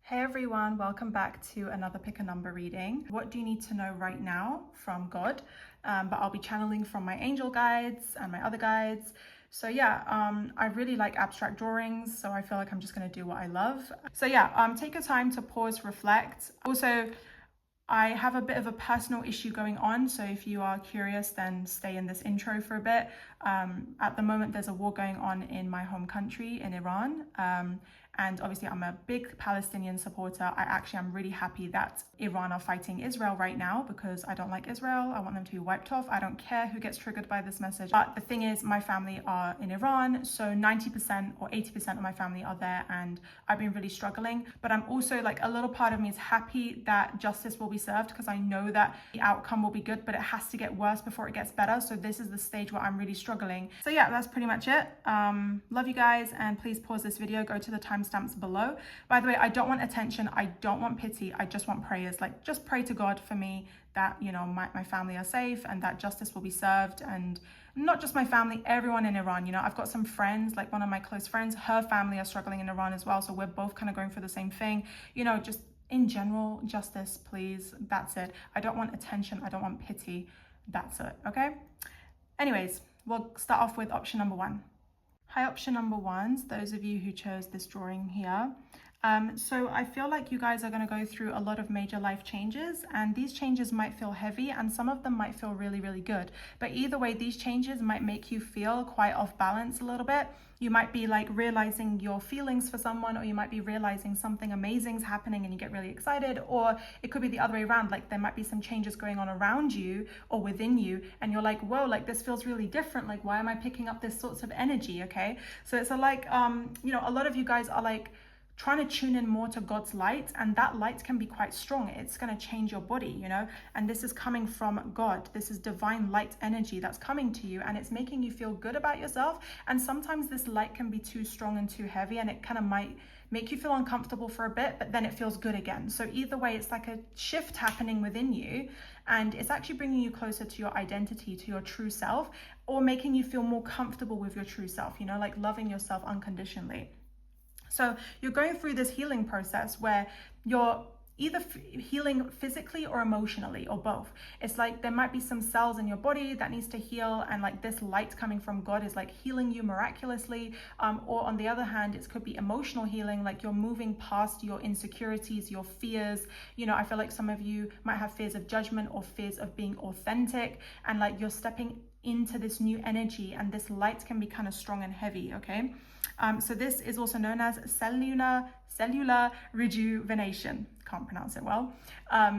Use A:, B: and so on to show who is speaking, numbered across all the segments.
A: Hey everyone, welcome back to another pick a number reading. What do you need to know right now from God? But I'll be channeling from my angel guides and my other guides. So yeah, I really like abstract drawings, so I feel like I'm just gonna do what I love. So yeah, take your time to pause, reflect. Also, I have a bit of a personal issue going on, so if you are curious, then stay in this intro for a bit. At the moment, there's a war going on in my home country, in Iran. And obviously I'm a big Palestinian supporter. I'm really happy that Iran are fighting Israel right now because I don't like Israel. I want them to be wiped off. I don't care who gets triggered by this message. But the thing is, my family are in Iran, so 90% or 80% of my family are there, and I've been really struggling. But I'm also like, a little part of me is happy that justice will be served because I know that the outcome will be good, but it has to get worse before it gets better. So this is the stage where I'm really struggling. So yeah, that's pretty much it. Love you guys, and please pause this video, go to the timestamps below. By the way, I don't want attention, I don't want pity, I just want prayers. Like, just pray to God for me that, you know, my family are safe and that justice will be served. And not just my family, everyone in Iran. You know, I've got some friends, like one of my close friends, her family are struggling in Iran as well, so we're both kind of going through the same thing. You know, just in general, justice, please. That's it. I don't want attention, I don't want pity. That's it. Okay, anyways, we'll start off with option number one. Hi, option number ones, those of you who chose this drawing here. So I feel like you guys are going to go through a lot of major life changes, and these changes might feel heavy and some of them might feel really, really good. But either way, these changes might make you feel quite off balance a little bit. You might be like realizing your feelings for someone, or you might be realizing something amazing is happening and you get really excited, or it could be the other way around. Like, there might be some changes going on around you or within you and you're like, whoa, like this feels really different. Like, why am I picking up this sorts of energy? Okay, so it's you know, a lot of you guys are like trying to tune in more to God's light, and that light can be quite strong. It's going to change your body, you know, and this is coming from God. This is divine light energy that's coming to you, and it's making you feel good about yourself. And sometimes this light can be too strong and too heavy, and it kind of might make you feel uncomfortable for a bit, but then it feels good again. So either way, it's like a shift happening within you, and it's actually bringing you closer to your identity, to your true self, or making you feel more comfortable with your true self, you know, like loving yourself unconditionally. So you're going through this healing process where you're either healing physically or emotionally, or both. It's like there might be some cells in your body that needs to heal, and like this light coming from God is like healing you miraculously. Or on the other hand, it could be emotional healing, like you're moving past your insecurities, your fears. You know, I feel like some of you might have fears of judgment or fears of being authentic, and like you're stepping into this new energy, and this light can be kind of strong and heavy. Okay, so this is also known as cellular rejuvenation. Can't pronounce it well.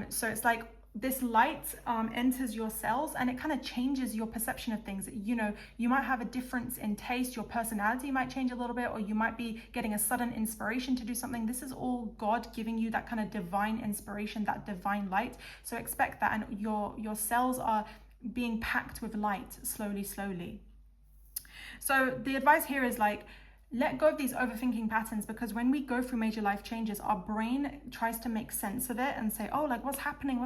A: So it's like this light enters your cells, and it kind of changes your perception of things. You know, you might have a difference in taste, your personality might change a little bit, or you might be getting a sudden inspiration to do something. This is all God giving you that kind of divine inspiration, that divine light. So expect that, and your cells are being packed with light slowly. So the advice here is like, let go of these overthinking patterns, because when we go through major life changes, our brain tries to make sense of it and say, oh, like what's happening,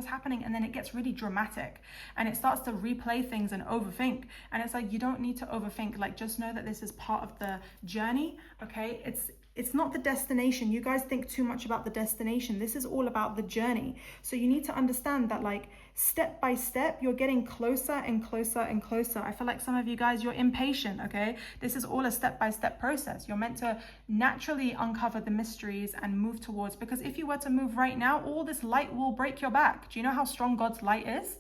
A: and then it gets really dramatic and it starts to replay things and overthink. And it's like, you don't need to overthink. Like, just know that this is part of the journey. Okay, it's not the destination. You guys think too much about the destination. This is all about the journey. So you need to understand that, like, step by step, you're getting closer and closer and closer. I feel like some of you guys, you're impatient. Okay, this is all a step-by-step process. You're meant to naturally uncover the mysteries and move towards, because if you were to move right now, all this light will break your back. Do you know how strong God's light is?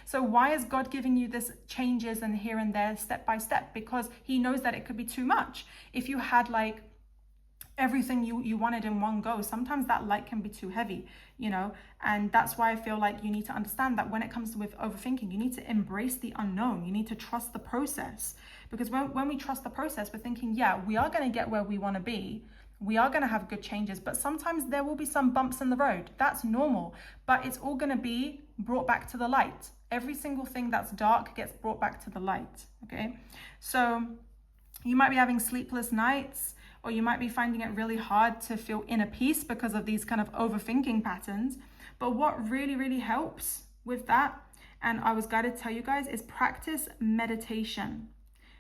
A: So why is God giving you this changes and here and there, step by step? Because he knows that it could be too much. If you had like everything you wanted in one go, sometimes that light can be too heavy, you know. And that's why I feel like you need to understand that when it comes with overthinking, you need to embrace the unknown. You need to trust the process, because when we trust the process, we're thinking, yeah, we are going to get where we want to be. We are going to have good changes, but sometimes there will be some bumps in the road. That's normal, but it's all going to be brought back to the light. Every single thing that's dark gets brought back to the light. Okay, so you might be having sleepless nights, or you might be finding it really hard to feel inner peace because of these kind of overthinking patterns. But what really, really helps with that, and I was guided to tell you guys, is practice meditation.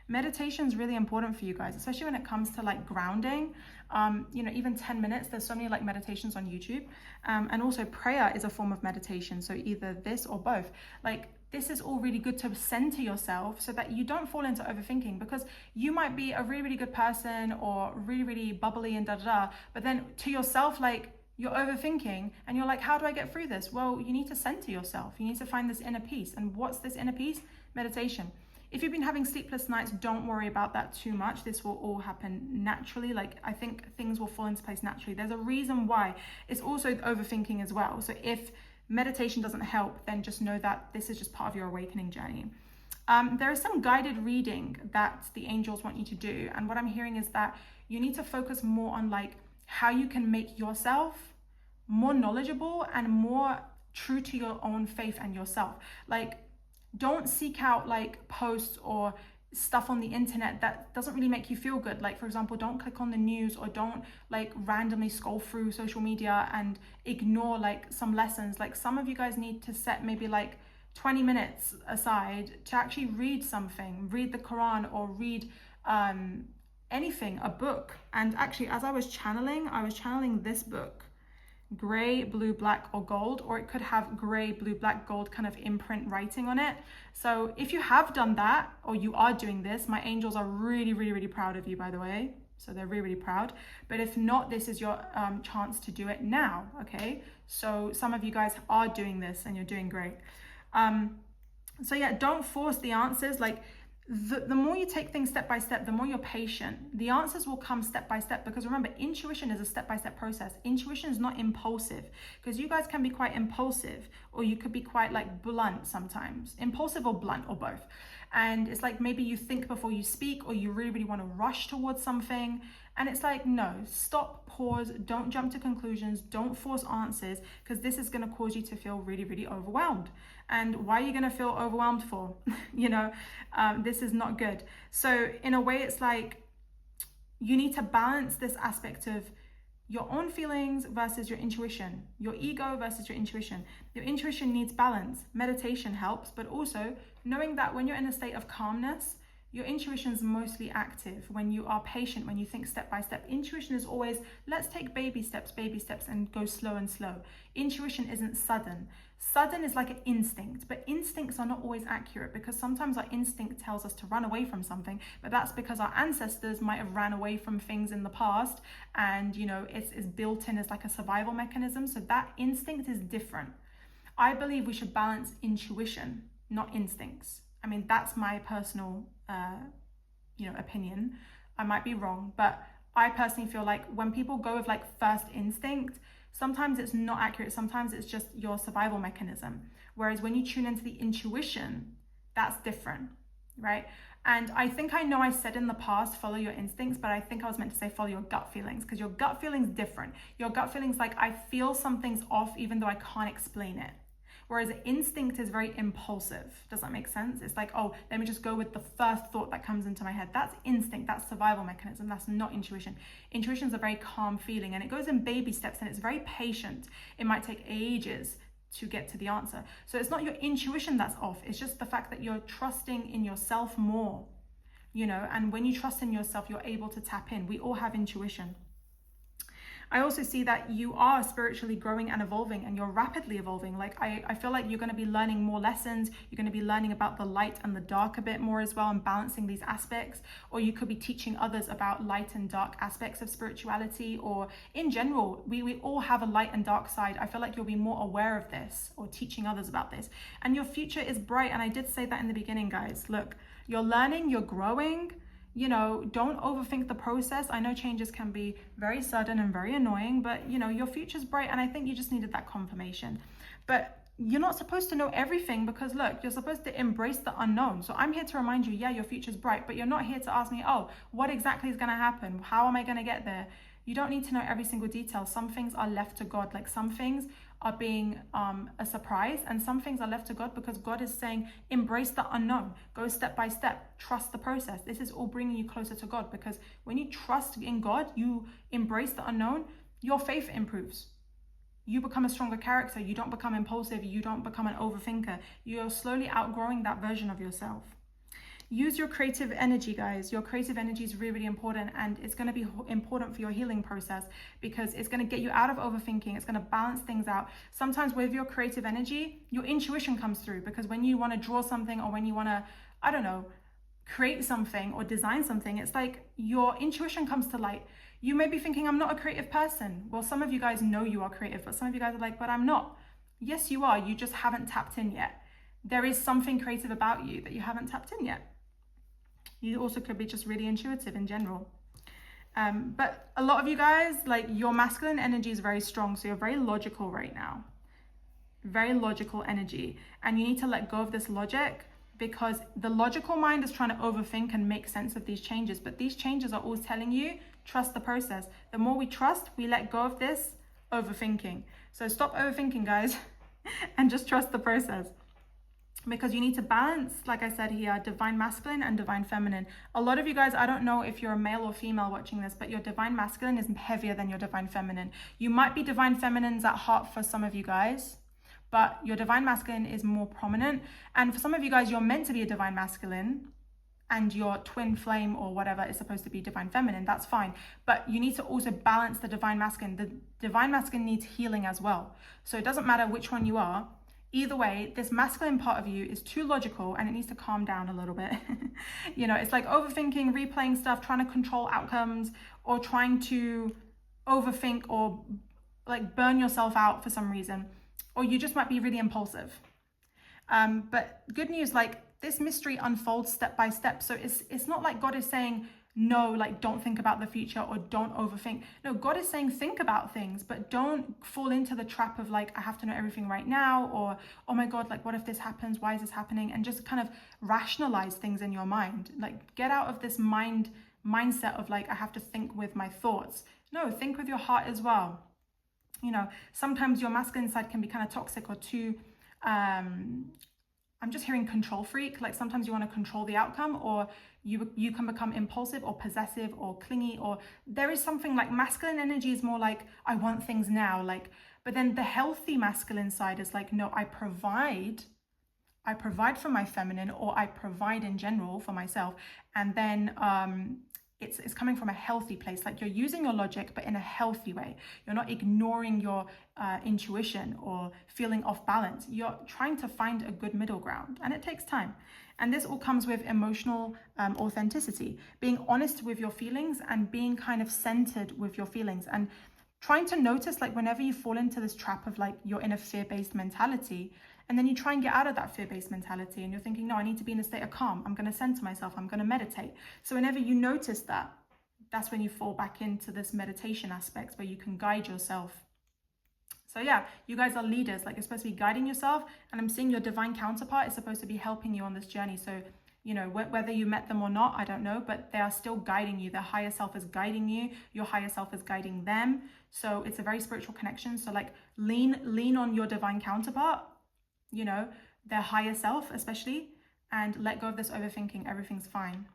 A: Meditation is really important for you guys, especially when it comes to like grounding. You know, even 10 minutes, there's so many like meditations on YouTube. And also prayer is a form of meditation. So either this or both. Like, this is all really good to center yourself so that you don't fall into overthinking, because you might be a really, really good person or really, really bubbly and da-da-da, but then to yourself, like, you're overthinking and you're like, how do I get through this? Well, you need to center yourself. You need to find this inner peace. And what's this inner peace? Meditation. If you've been having sleepless nights, don't worry about that too much. This will all happen naturally. Like, I think things will fall into place naturally. There's a reason why. It's also overthinking as well. So if meditation doesn't help, then just know that this is just part of your awakening journey. There is some guided reading that the angels want you to do. And what I'm hearing is that you need to focus more on like how you can make yourself more knowledgeable and more true to your own faith and yourself. Like, don't seek out like posts or stuff on the internet that doesn't really make you feel good. Like, for example, don't click on the news, or don't like randomly scroll through social media and ignore like some lessons. Like, some of you guys need to set maybe like 20 minutes aside to actually read something, read the Quran, or read anything, a book. And actually, as I was channeling this book, gray, blue, black, or gold, or it could have gray, blue, black, gold kind of imprint writing on it. So if you have done that, or you are doing this, my angels are really, really, really proud of you, by the way. So they're really, really proud. But if not, this is your chance to do it now, okay? So some of you guys are doing this and you're doing great. So yeah, don't force the answers. Like, the more you take things step by step, the more you're patient, the answers will come step by step. Because remember, intuition is a step-by-step process. Intuition is not impulsive, because you guys can be quite impulsive, or you could be quite like blunt sometimes. Impulsive or blunt, or both. And it's like, maybe you think before you speak, or you really, really want to rush towards something. And it's like, no, stop, pause, don't jump to conclusions, don't force answers, because this is going to cause you to feel really, really overwhelmed. And why are you going to feel overwhelmed for? You know, this is not good. So in a way, it's like, you need to balance this aspect of your own feelings versus your intuition, your ego versus your intuition. Your intuition needs balance. Meditation helps, but also knowing that when you're in a state of calmness, your intuition is mostly active. When you are patient, when you think step by step, intuition is always, let's take baby steps, and go slow and slow. Intuition isn't sudden. Sudden is like an instinct, but instincts are not always accurate, because sometimes our instinct tells us to run away from something, but that's because our ancestors might have ran away from things in the past, and you know, it's built in as like a survival mechanism. So that instinct is different. I believe we should balance intuition, not instincts. I mean, that's my personal opinion. I might be wrong, but I personally feel like when people go with like first instinct, sometimes it's not accurate. Sometimes it's just your survival mechanism. Whereas when you tune into the intuition, that's different, right? And I think I know I said in the past, follow your instincts, but I think I was meant to say follow your gut feelings, because your gut feeling's different. Your gut feeling's like, I feel something's off even though I can't explain it. Whereas instinct is very impulsive. Does that make sense? It's like, oh, let me just go with the first thought that comes into my head. That's instinct, that's survival mechanism, that's not intuition. Intuition is a very calm feeling, and it goes in baby steps, and it's very patient. It might take ages to get to the answer. So it's not your intuition that's off, it's just the fact that you're trusting in yourself more, you know, and when you trust in yourself, you're able to tap in. We all have intuition. I also see that you are spiritually growing and evolving, and you're rapidly evolving. Like, I feel like you're going to be learning more lessons. You're going to be learning about the light and the dark a bit more as well, and balancing these aspects. Or you could be teaching others about light and dark aspects of spirituality, or in general, we all have a light and dark side. I feel like you'll be more aware of this, or teaching others about this. And your future is bright. And I did say that in the beginning, guys. Look, you're learning, you're growing. You know, don't overthink the process. I know changes can be very sudden and very annoying, but you know, your future's bright, and I think you just needed that confirmation. But you're not supposed to know everything, because look, you're supposed to embrace the unknown. So I'm here to remind you, yeah, your future's bright, but you're not here to ask me, oh, what exactly is going to happen? How am I going to get there? You don't need to know every single detail. Some things are left to God. Like, some things are being a surprise, and some things are left to God, because God is saying, embrace the unknown, go step by step, trust the process. This is all bringing you closer to God, because when you trust in God, you embrace the unknown, your faith improves. You become a stronger character. You don't become impulsive. You don't become an overthinker. You're slowly outgrowing that version of yourself. Use your creative energy, guys. Your creative energy is really, really important, and it's going to be important for your healing process because it's going to get you out of overthinking. It's going to balance things out. Sometimes with your creative energy, your intuition comes through, because when you want to draw something, or when you want to, I don't know, create something or design something, it's like your intuition comes to light. You may be thinking, I'm not a creative person. Well, some of you guys know you are creative, but some of you guys are like, but I'm not. Yes, you are. You just haven't tapped in yet. There is something creative about you that you haven't tapped in yet. You also could be just really intuitive in general. But a lot of you guys, like, your masculine energy is very strong. So you're very logical right now. Very logical energy. And you need to let go of this logic, because the logical mind is trying to overthink and make sense of these changes. But these changes are always telling you, trust the process. The more we trust, we let go of this overthinking. So stop overthinking, guys, and just trust the process. Because you need to balance, like I said here, divine masculine and divine feminine. A lot of you guys, I don't know if you're a male or female watching this, but your divine masculine is heavier than your divine feminine. You might be divine feminines at heart for some of you guys, but your divine masculine is more prominent. And for some of you guys, you're meant to be a divine masculine, and your twin flame or whatever is supposed to be divine feminine. That's fine. But you need to also balance the divine masculine. The divine masculine needs healing as well. So it doesn't matter which one you are. Either way, this masculine part of you is too logical, and it needs to calm down a little bit. You know, it's like overthinking, replaying stuff, trying to control outcomes, or trying to overthink, or like burn yourself out for some reason. Or you just might be really impulsive. But good news, like, this mystery unfolds step by step. So it's not like God is saying, no, like, don't think about the future or don't overthink. No, God is saying, think about things, but don't fall into the trap of like, I have to know everything right now, or, oh my God, like, what if this happens? Why is this happening? And just kind of rationalize things in your mind. Like, get out of this mindset of like, I have to think with my thoughts. No, think with your heart as well. You know, sometimes your masculine side can be kind of toxic or too, I'm just hearing control freak. Like, sometimes you want to control the outcome, or you can become impulsive or possessive or clingy, or there is something like masculine energy is more like, I want things now. Like, but then the healthy masculine side is like, no, I provide for my feminine, or I provide in general for myself. And then it's coming from a healthy place. Like, you're using your logic, but in a healthy way. You're not ignoring your intuition or feeling off balance. You're trying to find a good middle ground, and it takes time. And this all comes with emotional authenticity, being honest with your feelings and being kind of centered with your feelings, and trying to notice, like, whenever you fall into this trap of like, you're in a fear-based mentality, and then you try and get out of that fear-based mentality, and you're thinking, no, I need to be in a state of calm. I'm going to center myself. I'm going to meditate. So whenever you notice that, that's when you fall back into this meditation aspect where you can guide yourself. So yeah, you guys are leaders. Like, you're supposed to be guiding yourself, and I'm seeing your divine counterpart is supposed to be helping you on this journey. So, you know, whether you met them or not, I don't know, but they are still guiding you. Their higher self is guiding you. Your higher self is guiding them. So it's a very spiritual connection. So like, lean on your divine counterpart, you know, their higher self especially, and let go of this overthinking. Everything's fine.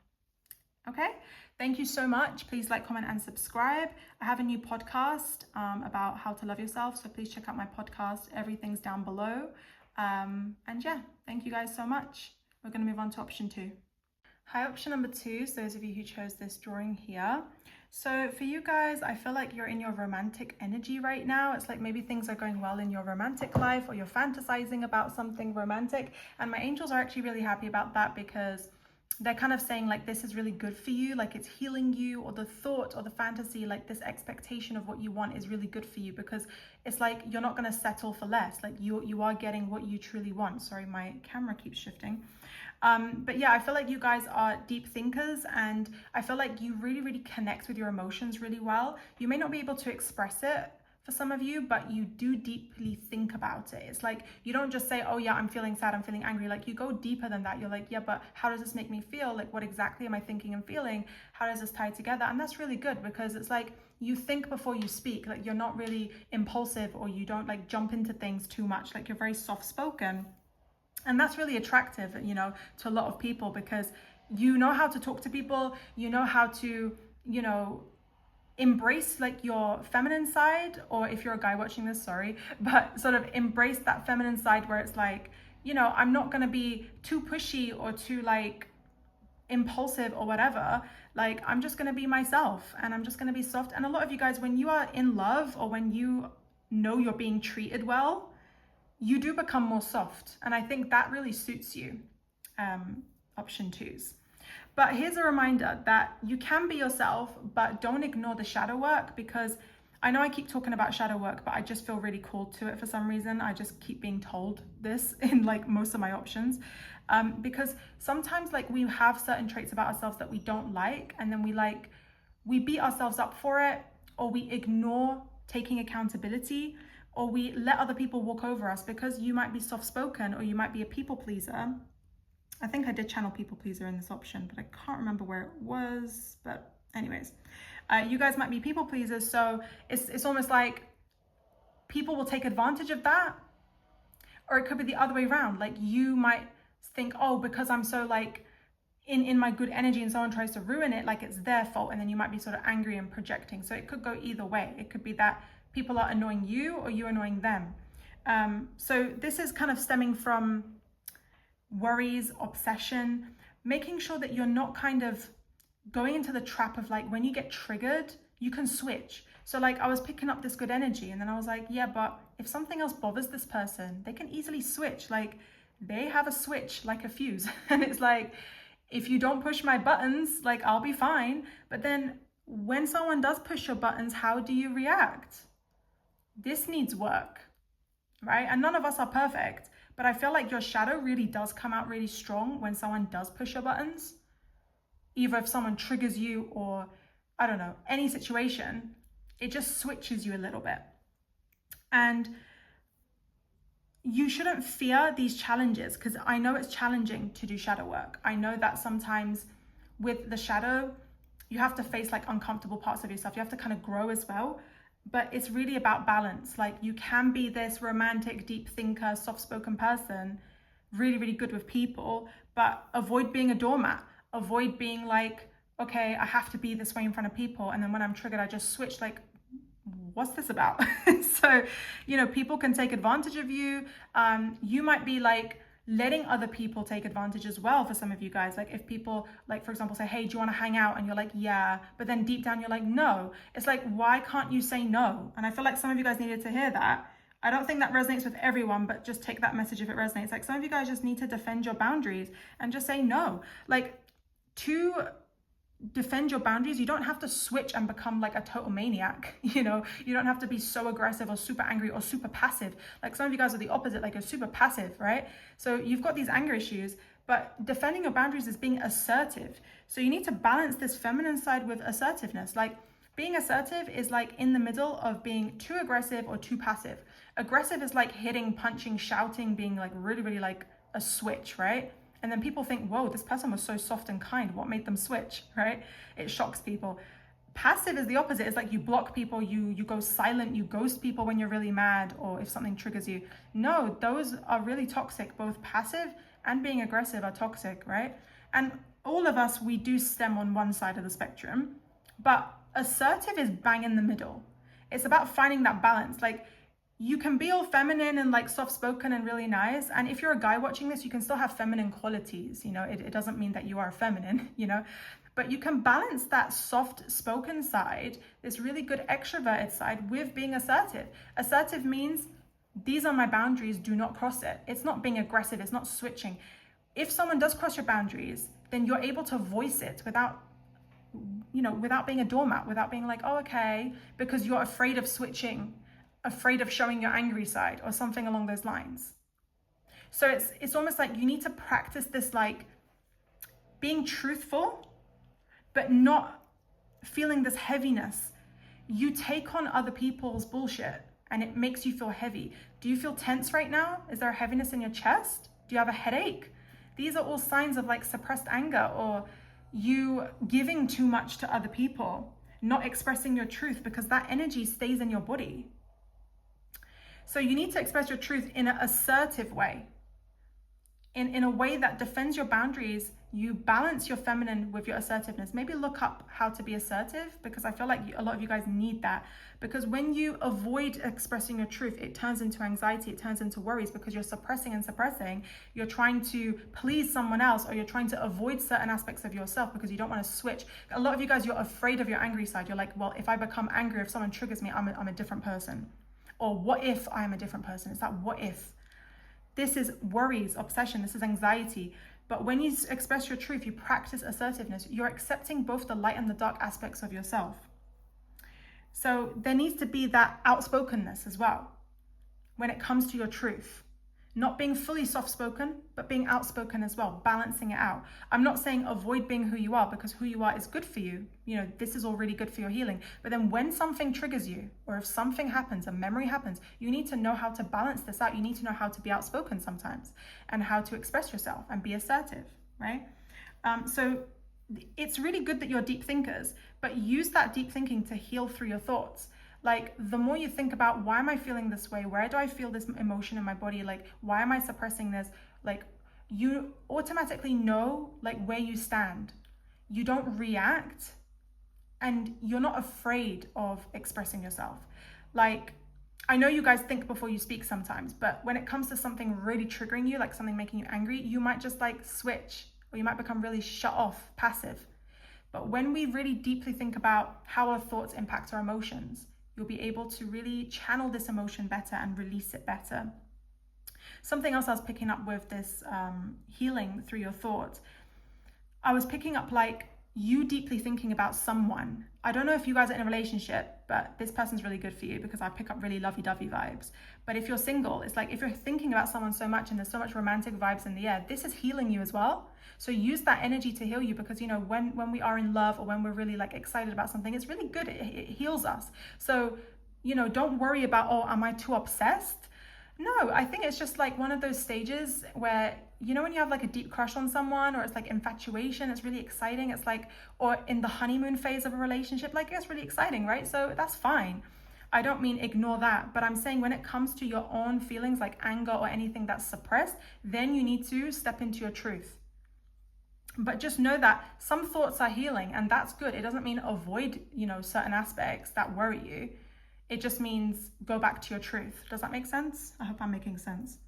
A: Okay, thank you so much. Please like, comment, and subscribe. I have a new podcast about how to love yourself, so please check out my podcast. Everything's down below. And yeah, thank you guys so much. We're going to move on to option 2. Hi, option number 2 is those of you who chose this drawing here. So for you guys, I feel like you're in your romantic energy right now. It's like maybe things are going well in your romantic life, or you're fantasizing about something romantic. And my angels are actually really happy about that, because they're kind of saying like, this is really good for you, like it's healing you, or the thought or the fantasy, like this expectation of what you want is really good for you, because it's like you're not going to settle for less. Like you are getting what you truly want. Sorry, my camera keeps shifting. But yeah, I feel like you guys are deep thinkers, and I feel like you really, really connect with your emotions really well. You may not be able to express it for some of you, but you do deeply think about it. It's like, you don't just say, oh yeah, I'm feeling sad, I'm feeling angry. Like, you go deeper than that. You're like, yeah, but how does this make me feel? Like, what exactly am I thinking and feeling? How does this tie together? And that's really good, because it's like, you think before you speak. Like, you're not really impulsive, or you don't like jump into things too much. Like, you're very soft spoken. And that's really attractive, you know, to a lot of people, because you know how to talk to people, you know how to, you know, embrace like your feminine side, or if you're a guy watching this, sorry, but sort of embrace that feminine side where it's like, you know, I'm not going to be too pushy or too like impulsive or whatever. Like, I'm just going to be myself and I'm just going to be soft. And a lot of you guys, when you are in love or when you know you're being treated well, you do become more soft. And I think that really suits you. Option 2s. But here's a reminder that you can be yourself, but don't ignore the shadow work, because I know I keep talking about shadow work, but I just feel really called to it for some reason. I just keep being told this in like most of my options. Because sometimes like we have certain traits about ourselves that we don't like, and then we beat ourselves up for it, or we ignore taking accountability, or we let other people walk over us because you might be soft-spoken or you might be a people pleaser. I think I did channel people pleaser in this option, but I can't remember where it was. But anyways, you guys might be people pleasers. So it's almost like people will take advantage of that, or it could be the other way around. Like you might think, oh, because I'm so like in my good energy and someone tries to ruin it, like it's their fault. And then you might be sort of angry and projecting. So it could go either way. It could be that people are annoying you or you annoying them. So this is kind of stemming from worries, obsession, making sure that you're not kind of going into the trap of like, when you get triggered, you can switch. So like I was picking up this good energy and then I was like, yeah, but if something else bothers this person, they can easily switch. Like they have a switch like a fuse. And it's like, if you don't push my buttons, like I'll be fine. But then when someone does push your buttons, how do you react? This needs work, right? And none of us are perfect. But I feel like your shadow really does come out really strong when someone does push your buttons. Either if someone triggers you or, I don't know, any situation, it just switches you a little bit. And you shouldn't fear these challenges, because I know it's challenging to do shadow work. I know that sometimes with the shadow, you have to face like uncomfortable parts of yourself. You have to kind of grow as well. But it's really about balance. Like you can be this romantic, deep thinker, soft-spoken person, really, really good with people, but avoid being a doormat. Avoid being like, okay, I have to be this way in front of people. And then when I'm triggered, I just switch. Like, what's this about? So, you know, people can take advantage of you. You might be like letting other people take advantage as well for some of you guys. Like if people, like for example, say, hey, do you want to hang out? And you're like, yeah, but then deep down you're like, no. It's like, why can't you say no? And I feel like some of you guys needed to hear that. I don't think that resonates with everyone, but just take that message if it resonates. Like some of you guys just need to defend your boundaries and just say no. Like to defend your boundaries, you don't have to switch and become like a total maniac. You know, you don't have to be so aggressive or super angry or super passive. Like some of you guys are the opposite, like you're super passive, right? So you've got these anger issues, but defending your boundaries is being assertive. So you need to balance this feminine side with assertiveness. Like being assertive is like in the middle of being too aggressive or too passive. Aggressive is like hitting, punching, shouting, being like really, really like a switch, right? And then people think, whoa, this person was so soft and kind. What made them switch, right? It shocks people. Passive is the opposite. It's like you block people, you go silent, you ghost people when you're really mad or if something triggers you. No, those are really toxic. Both passive and being aggressive are toxic, right? And all of us, we do stem on one side of the spectrum, but assertive is bang in the middle. It's about finding that balance. Like you can be all feminine and like soft-spoken and really nice. And if you're a guy watching this, you can still have feminine qualities. You know, it doesn't mean that you are feminine, you know, but you can balance that soft-spoken side, this really good extroverted side, with being assertive. Assertive means these are my boundaries, do not cross it. It's not being aggressive, it's not switching. If someone does cross your boundaries, then you're able to voice it without, you know, without being a doormat, without being like, oh, okay, because you're afraid of switching, afraid of showing your angry side or something along those lines. So it's almost like you need to practice this, like being truthful, but not feeling this heaviness. You take on other people's bullshit and it makes you feel heavy. Do you feel tense right now? Is there a heaviness in your chest? Do you have a headache? These are all signs of like suppressed anger, or you giving too much to other people, not expressing your truth, because that energy stays in your body. So you need to express your truth in an assertive way. in a way that defends your boundaries. You balance your feminine with your assertiveness. Maybe look up how to be assertive, because I feel like a lot of you guys need that. Because when you avoid expressing your truth, it turns into anxiety, it turns into worries, because you're suppressing and suppressing. You're trying to please someone else, or you're trying to avoid certain aspects of yourself because you don't want to switch. A lot of you guys, you're afraid of your angry side. You're like, well, if I become angry, if someone triggers me, I'm a different person. Or what if I'm a different person? It's that what if. This is worries, obsession, this is anxiety. But when you express your truth, you practice assertiveness, you're accepting both the light and the dark aspects of yourself. So there needs to be that outspokenness as well when it comes to your truth. Not being fully soft-spoken, but being outspoken as well, balancing it out. I'm not saying avoid being who you are, because who you are is good for you. You know, this is all really good for your healing. But then when something triggers you, or if something happens, a memory happens, you need to know how to balance this out. You need to know how to be outspoken sometimes, and how to express yourself and be assertive, right? So it's really good that you're deep thinkers, but use that deep thinking to heal through your thoughts. Like, the more you think about, why am I feeling this way? Where do I feel this emotion in my body? Like, why am I suppressing this? Like, you automatically know, like, where you stand. You don't react, and you're not afraid of expressing yourself. Like, I know you guys think before you speak sometimes, but when it comes to something really triggering you, like something making you angry, you might just like switch, or you might become really shut off, passive. But when we really deeply think about how our thoughts impact our emotions, you'll be able to really channel this emotion better and release it better. Something else I was picking up with this healing through your thoughts, I was picking up like you deeply thinking about someone. I don't know if you guys are in a relationship, but this person's really good for you, because I pick up really lovey-dovey vibes. But if you're single, it's like if you're thinking about someone so much and there's so much romantic vibes in the air, this is healing you as well. So use that energy to heal you, because, you know, when we are in love, or when we're really like excited about something, it's really good. It heals us. So, you know, don't worry about, oh, am I too obsessed? No, I think it's just like one of those stages where, you know, when you have like a deep crush on someone, or it's like infatuation, it's really exciting. It's like, or in the honeymoon phase of a relationship, like it's really exciting, right? So that's fine. I don't mean ignore that, but I'm saying when it comes to your own feelings like anger or anything that's suppressed, then you need to step into your truth. But just know that some thoughts are healing, and that's good. It doesn't mean avoid, you know, certain aspects that worry you. It just means go back to your truth. Does that make sense? I hope I'm making sense.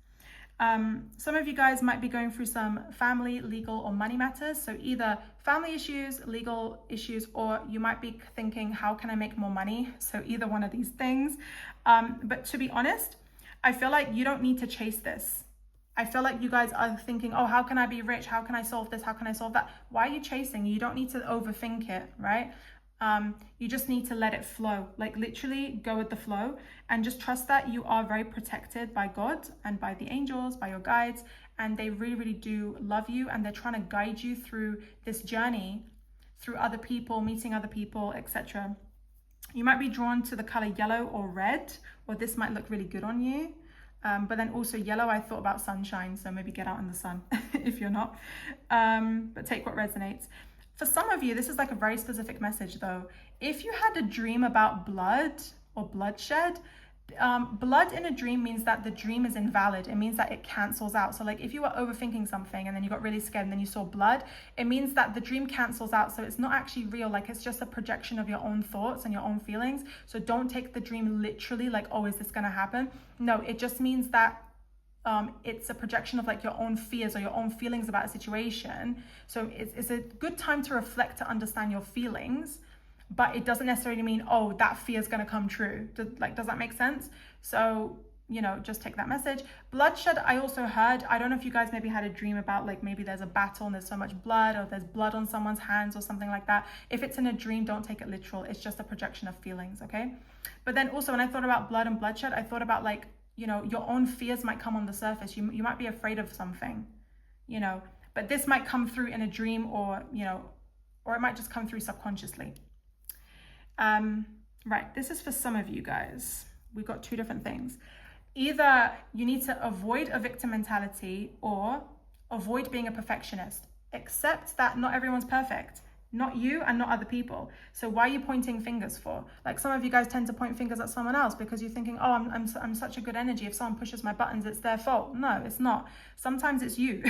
A: Some of you guys might be going through some family, legal, or money matters. So either family issues, legal issues, or you might be thinking, how can I make more money? So either one of these things. But to be honest, I feel like you don't need to chase this. I feel like you guys are thinking, oh, how can I be rich? How can I solve this? How can I solve that? Why are you chasing? You don't need to overthink it, right? You just need to let it flow, like literally go with the flow, and just trust that you are very protected by God and by the angels, by your guides, and they really, really do love you, and they're trying to guide you through this journey, through other people, meeting other people, etc. You might be drawn to the color yellow or red, or this might look really good on you. But then also yellow, I thought about sunshine, so maybe get out in the sun if you're not, but take what resonates. For some of you, this is like a very specific message though. If you had a dream about blood or bloodshed, blood in a dream means that the dream is invalid. It means that it cancels out. So like if you were overthinking something and then you got really scared and then you saw blood, it means that the dream cancels out. So it's not actually real. Like it's just a projection of your own thoughts and your own feelings. So don't take the dream literally like, oh, is this going to happen? No, it just means that it's a projection of like your own fears or your own feelings about a situation. So it's a good time to reflect, to understand your feelings, but it doesn't necessarily mean, oh, that fear is going to come true. Does that make sense? So, you know, just take that message. Bloodshed, I also heard, I don't know if you guys maybe had a dream about like maybe there's a battle and there's so much blood, or there's blood on someone's hands or something like that. If it's in a dream, don't take it literal. It's just a projection of feelings, okay? But then also when I thought about blood and bloodshed, I thought about like, you know, your own fears might come on the surface. You might be afraid of something, you know, but this might come through in a dream, or, you know, or it might just come through subconsciously. Right, this is for some of you guys. We've got two different things. Either you need to avoid a victim mentality, or avoid being a perfectionist. Accept that not everyone's perfect. not you and not other people. So why are you pointing fingers for? Like some of you guys tend to point fingers at someone else because you're thinking, oh, I'm such a good energy. If someone pushes my buttons, it's their fault. No, it's not. Sometimes it's you.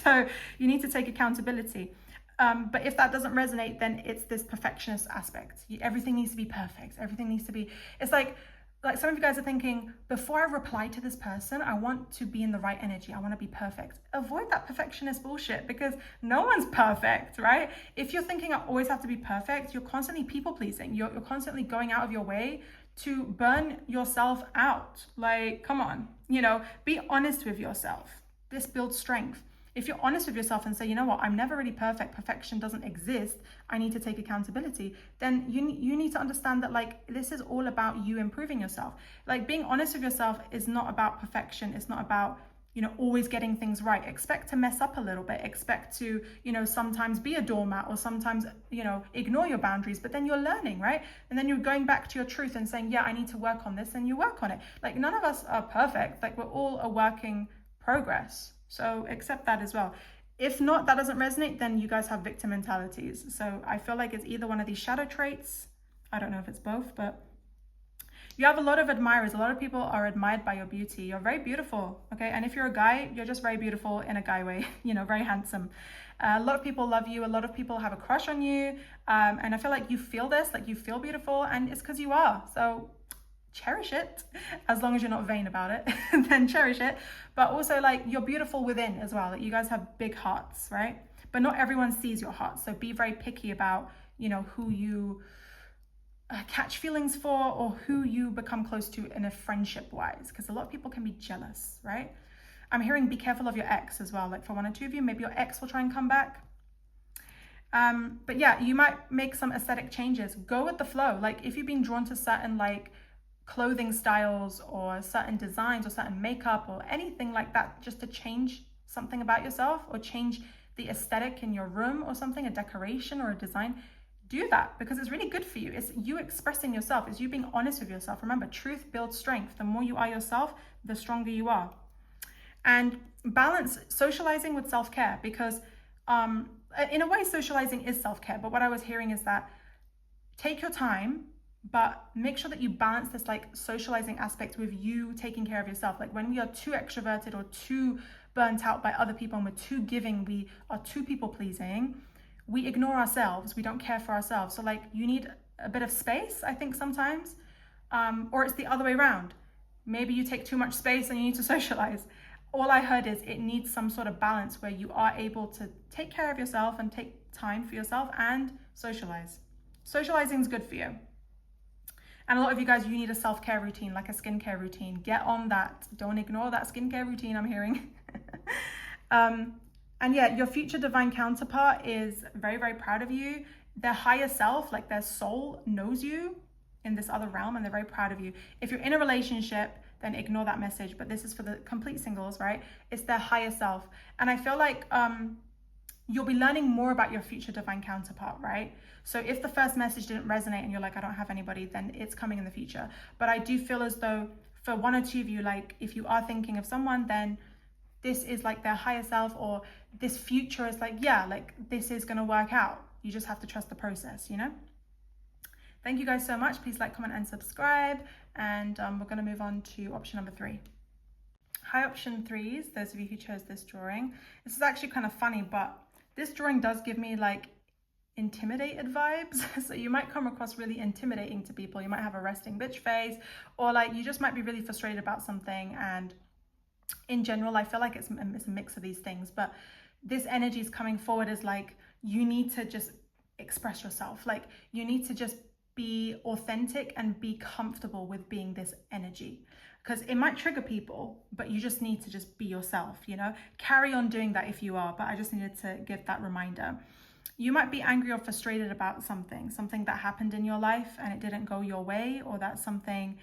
A: So you need to take accountability. But if that doesn't resonate, then it's this perfectionist aspect. Everything needs to be perfect. Everything needs to be, it's like some of you guys are thinking, before I reply to this person, I want to be in the right energy. I want to be perfect. Avoid that perfectionist bullshit because no one's perfect, right? If you're thinking I always have to be perfect, you're constantly people pleasing. You're constantly going out of your way to burn yourself out. Like, come on, be honest with yourself. This builds strength. If you're honest with yourself and say, you know what, I'm never really perfect, perfection doesn't exist, I need to take accountability, then you need to understand that like this is all about you improving yourself. Like being honest with yourself is not about perfection. It's not about, always getting things right. Expect to mess up a little bit. Expect to, sometimes be a doormat or sometimes, ignore your boundaries, but then you're learning, right? And then you're going back to your truth and saying, yeah, I need to work on this, and you work on it. Like none of us are perfect. Like we're all a working progress. So accept that as well. If not, that doesn't resonate, then you guys have victim mentalities. So I feel like it's either one of these shadow traits. I don't know if it's both, but you have a lot of admirers. A lot of people are admired by your beauty. You're very beautiful, okay? And if you're a guy, you're just very beautiful in a guy way, very handsome. A lot of people love you. A lot of people have a crush on you. And I feel like you feel this, like you feel beautiful, and it's because you are. So cherish it, as long as you're not vain about it. Then cherish it. But also like you're beautiful within as well. Like you guys have big hearts, right? But not everyone sees your heart, so be very picky about who you catch feelings for or who you become close to in a friendship wise, because a lot of people can be jealous, right? I'm hearing be careful of your ex as well. Like for one or two of you, maybe your ex will try and come back. But yeah, you might make some aesthetic changes. Go with the flow. Like if you've been drawn to certain like clothing styles or certain designs or certain makeup or anything like that, just to change something about yourself or change the aesthetic in your room or something, a decoration or a design, do that because it's really good for you. It's you expressing yourself. It's you being honest with yourself. Remember, truth builds strength. The more you are yourself, the stronger you are. And balance socializing with self-care, because in a way socializing is self-care, but what I was hearing is that take your time, but make sure that you balance this like socializing aspect with you taking care of yourself. Like when we are too extroverted or too burnt out by other people and we're too giving, we are too people pleasing, we ignore ourselves, we don't care for ourselves. So like you need a bit of space, I think sometimes, or it's the other way around. Maybe you take too much space and you need to socialize. All I heard is it needs some sort of balance where you are able to take care of yourself and take time for yourself and socialize. Socializing is good for you. And a lot of you guys, you need a self-care routine, like a skincare routine. Get on that. Don't ignore that skincare routine, I'm hearing. And yeah, your future divine counterpart is very, very proud of you. Their higher self, like their soul, knows you in this other realm and they're very proud of you. If you're in a relationship, then ignore that message. But this is for the complete singles, right? It's their higher self. And I feel like you'll be learning more about your future divine counterpart, right? So if the first message didn't resonate and you're like, I don't have anybody, then it's coming in the future. But I do feel as though for one or two of you, like if you are thinking of someone, then this is like their higher self, or this future is like, yeah, like this is going to work out. You just have to trust the process, Thank you guys so much. Please like, comment, and subscribe. And we're going to move on to option number 3. Hi, option 3s, those of you who chose this drawing. This is actually kind of funny, but this drawing does give me like intimidated vibes. So you might come across really intimidating to people. You might have a resting bitch face, or like you just might be really frustrated about something. And in general, I feel like it's a mix of these things, but this energy is coming forward as like, you need to just express yourself. Like you need to just be authentic and be comfortable with being this energy, because it might trigger people, but you just need to just be yourself, carry on doing that if you are. But I just needed to give that reminder. You might be angry or frustrated about something that happened in your life and it didn't go your way, or that something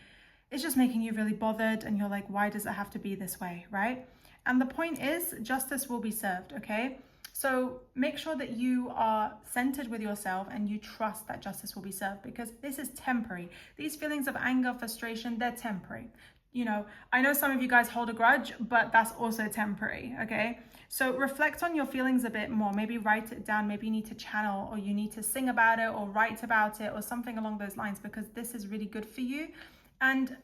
A: is just making you really bothered and you're like, why does it have to be this way, right? And the point is, justice will be served, okay? So make sure that you are centered with yourself and you trust that justice will be served, because this is temporary. These feelings of anger, frustration, they're temporary. you know, I know some of you guys hold a grudge, but that's also temporary, okay? So reflect on your feelings a bit more. Maybe write it down. Maybe you need to channel, or you need to sing about it, or write about it, or something along those lines, because this is really good for you. And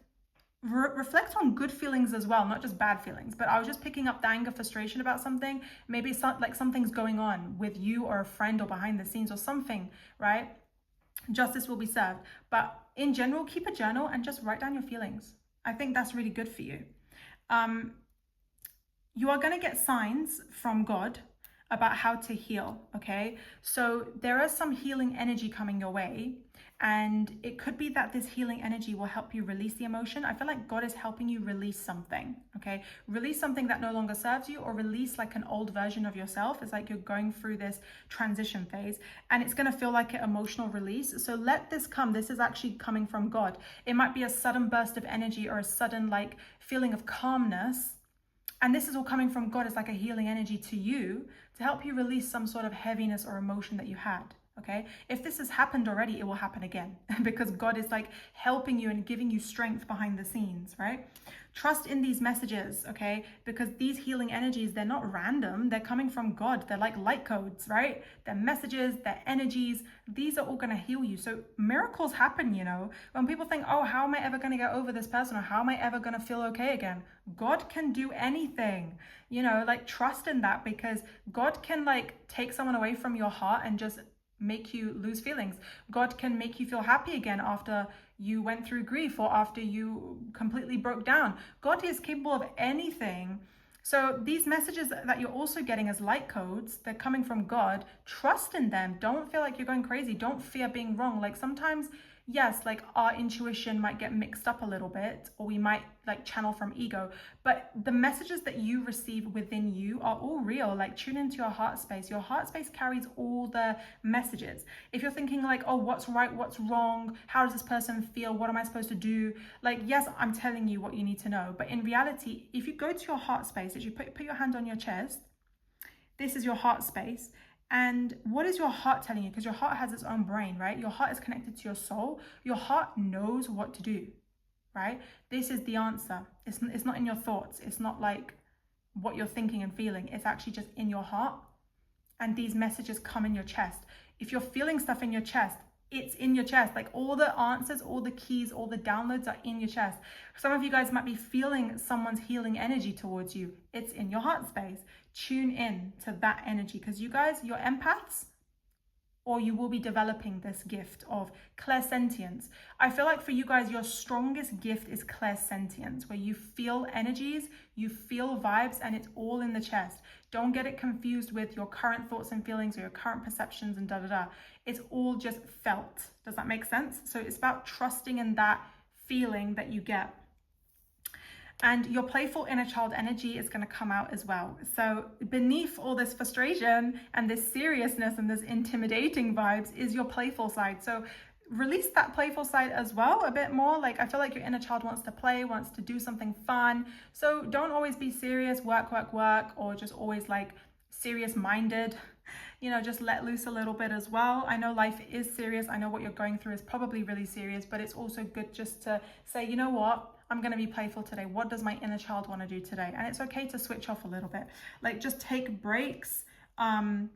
A: reflect on good feelings as well, not just bad feelings. But I was just picking up the anger, frustration about something. Maybe it's not like something's going on with you or a friend or behind the scenes or something, right? Justice will be served. But in general, keep a journal and just write down your feelings. I think that's really good for you. You are going to get signs from God about how to heal, okay? So there is some healing energy coming your way, and it could be that this healing energy will help you release the emotion. I feel like God is helping you release something, okay? Release something that no longer serves you, or release like an old version of yourself. It's like you're going through this transition phase, and it's going to feel like an emotional release. So let this come. This is actually coming from God. It might be a sudden burst of energy, or a sudden like feeling of calmness. And this is all coming from God. It's like a healing energy to you to help you release some sort of heaviness or emotion that you had, okay? If this has happened already, it will happen again because God is like helping you and giving you strength behind the scenes, right? Trust in these messages, okay? Because these healing energies, they're not random. They're coming from God. They're like light codes, right? They're messages, they're energies. These are all going to heal you. So miracles happen, you know, when people think, oh, how am I ever going to get over this person? Or how am I ever going to feel okay again? God can do anything, you know, like trust in that, because God can like take someone away from your heart and just make you lose feelings. God can make you feel happy again after you went through grief, or after you completely broke down. God is capable of anything. So these messages that you're also getting as light codes, they're coming from God. Trust in them. Don't feel like you're going crazy. Don't fear being wrong. Like sometimes, yes, like our intuition might get mixed up a little bit, or we might like channel from ego, but the messages that you receive within you are all real. Like tune into your heart space. Your heart space carries all the messages. If you're thinking like, oh, what's right, what's wrong? How does this person feel? What am I supposed to do? Like, yes, I'm telling you what you need to know. But in reality, if you go to your heart space, if you put your hand on your chest, this is your heart space. And what is your heart telling you? Because your heart has its own brain, right? Your heart is connected to your soul. Your heart knows what to do, right? This is the answer. It's not in your thoughts. It's not like what you're thinking and feeling. It's actually just in your heart. And these messages come in your chest. If you're feeling stuff in your chest, it's in your chest. Like all the answers, all the keys, all the downloads are in your chest. Some of you guys might be feeling someone's healing energy towards you. It's in your heart space. Tune in to that energy, because you guys, you're empaths, or you will be developing this gift of clairsentience. I feel like for you guys, your strongest gift is clairsentience, where you feel energies, you feel vibes, and it's all in the chest. Don't get it confused with your current thoughts and feelings or your current perceptions and da-da-da. It's all just felt. Does that make sense? So it's about trusting in that feeling that you get. And your playful inner child energy is going to come out as well. So beneath all this frustration and this seriousness and this intimidating vibes is your playful side. So release that playful side as well a bit more. Like I feel like your inner child wants to play, wants to do something fun. So don't always be serious, work, or just always like serious minded. You know, just let loose a little bit as well. I know life is serious. I know what you're going through is probably really serious, but it's also good just to say, you know what? I'm going to be playful today. What does my inner child want to do today? And it's okay to switch off a little bit. Like just take breaks and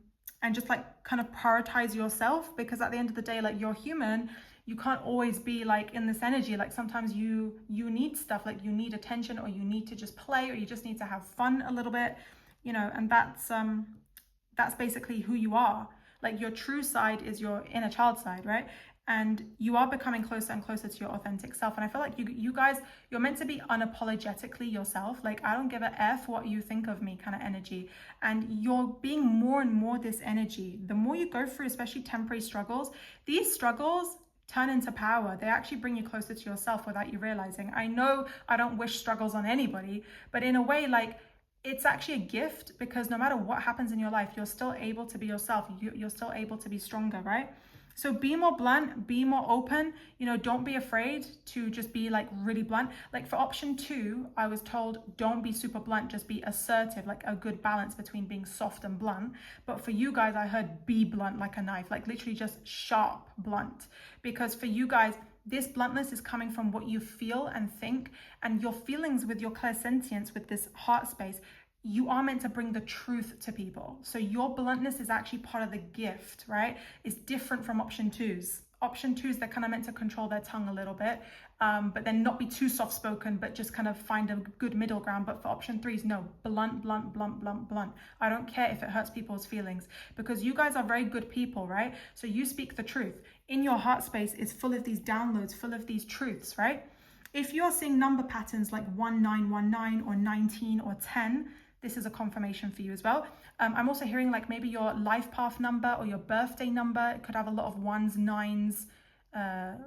A: just like kind of prioritize yourself, because at the end of the day, like you're human. You can't always be like in this energy. Like sometimes you need stuff, like you need attention, or you need to just play, or you just need to have fun a little bit, you know, and that's basically who you are. Like your true side is your inner child side, right? And you are becoming closer and closer to your authentic self. And I feel like you guys, you're meant to be unapologetically yourself. Like, I don't give a F what you think of me kind of energy. And you're being more and more this energy. The more you go through, especially temporary struggles, these struggles turn into power. They actually bring you closer to yourself without you realizing. I know I don't wish struggles on anybody, but in a way, like, it's actually a gift, because no matter what happens in your life, you're still able to be yourself. You're still able to be stronger, right? So be more blunt, be more open, you know, don't be afraid to just be like really blunt. Like for option 2, I was told, don't be super blunt, just be assertive, like a good balance between being soft and blunt. But for you guys, I heard be blunt like a knife, like literally just sharp blunt. Because for you guys, This bluntness is coming from what you feel and think, and your feelings with your clairsentience, with this heart space. You are meant to bring the truth to people. So your bluntness is actually part of the gift, right? It's different from option twos. Option twos, they're kind of meant to control their tongue a little bit, but then not be too soft-spoken, but just kind of find a good middle ground. But for option threes, no, blunt, blunt, blunt, blunt, blunt. I don't care if it hurts people's feelings, because you guys are very good people, right? So you speak the truth. In your heart space is full of these downloads, full of these truths, right? If you're seeing number patterns like 1919 or 19 or 10, this is a confirmation for you as well. I'm also hearing like maybe your life path number or your birthday number. It could have a lot of ones, nines. I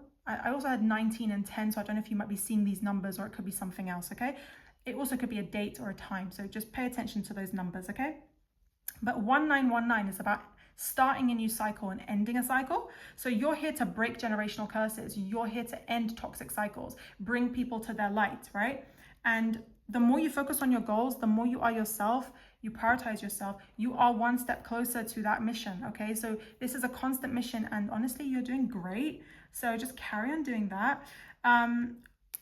A: also had 19 and 10, so I don't know if you might be seeing these numbers, or it could be something else, okay? It also could be a date or a time, so just pay attention to those numbers, okay? But 1919 is about starting a new cycle and ending a cycle. So you're here to break generational curses. You're here to end toxic cycles, bring people to their light, right? And the more you focus on your goals, the more you are yourself, you prioritize yourself, you are one step closer to that mission, okay? So this is a constant mission, and honestly, you're doing great. So just carry on doing that.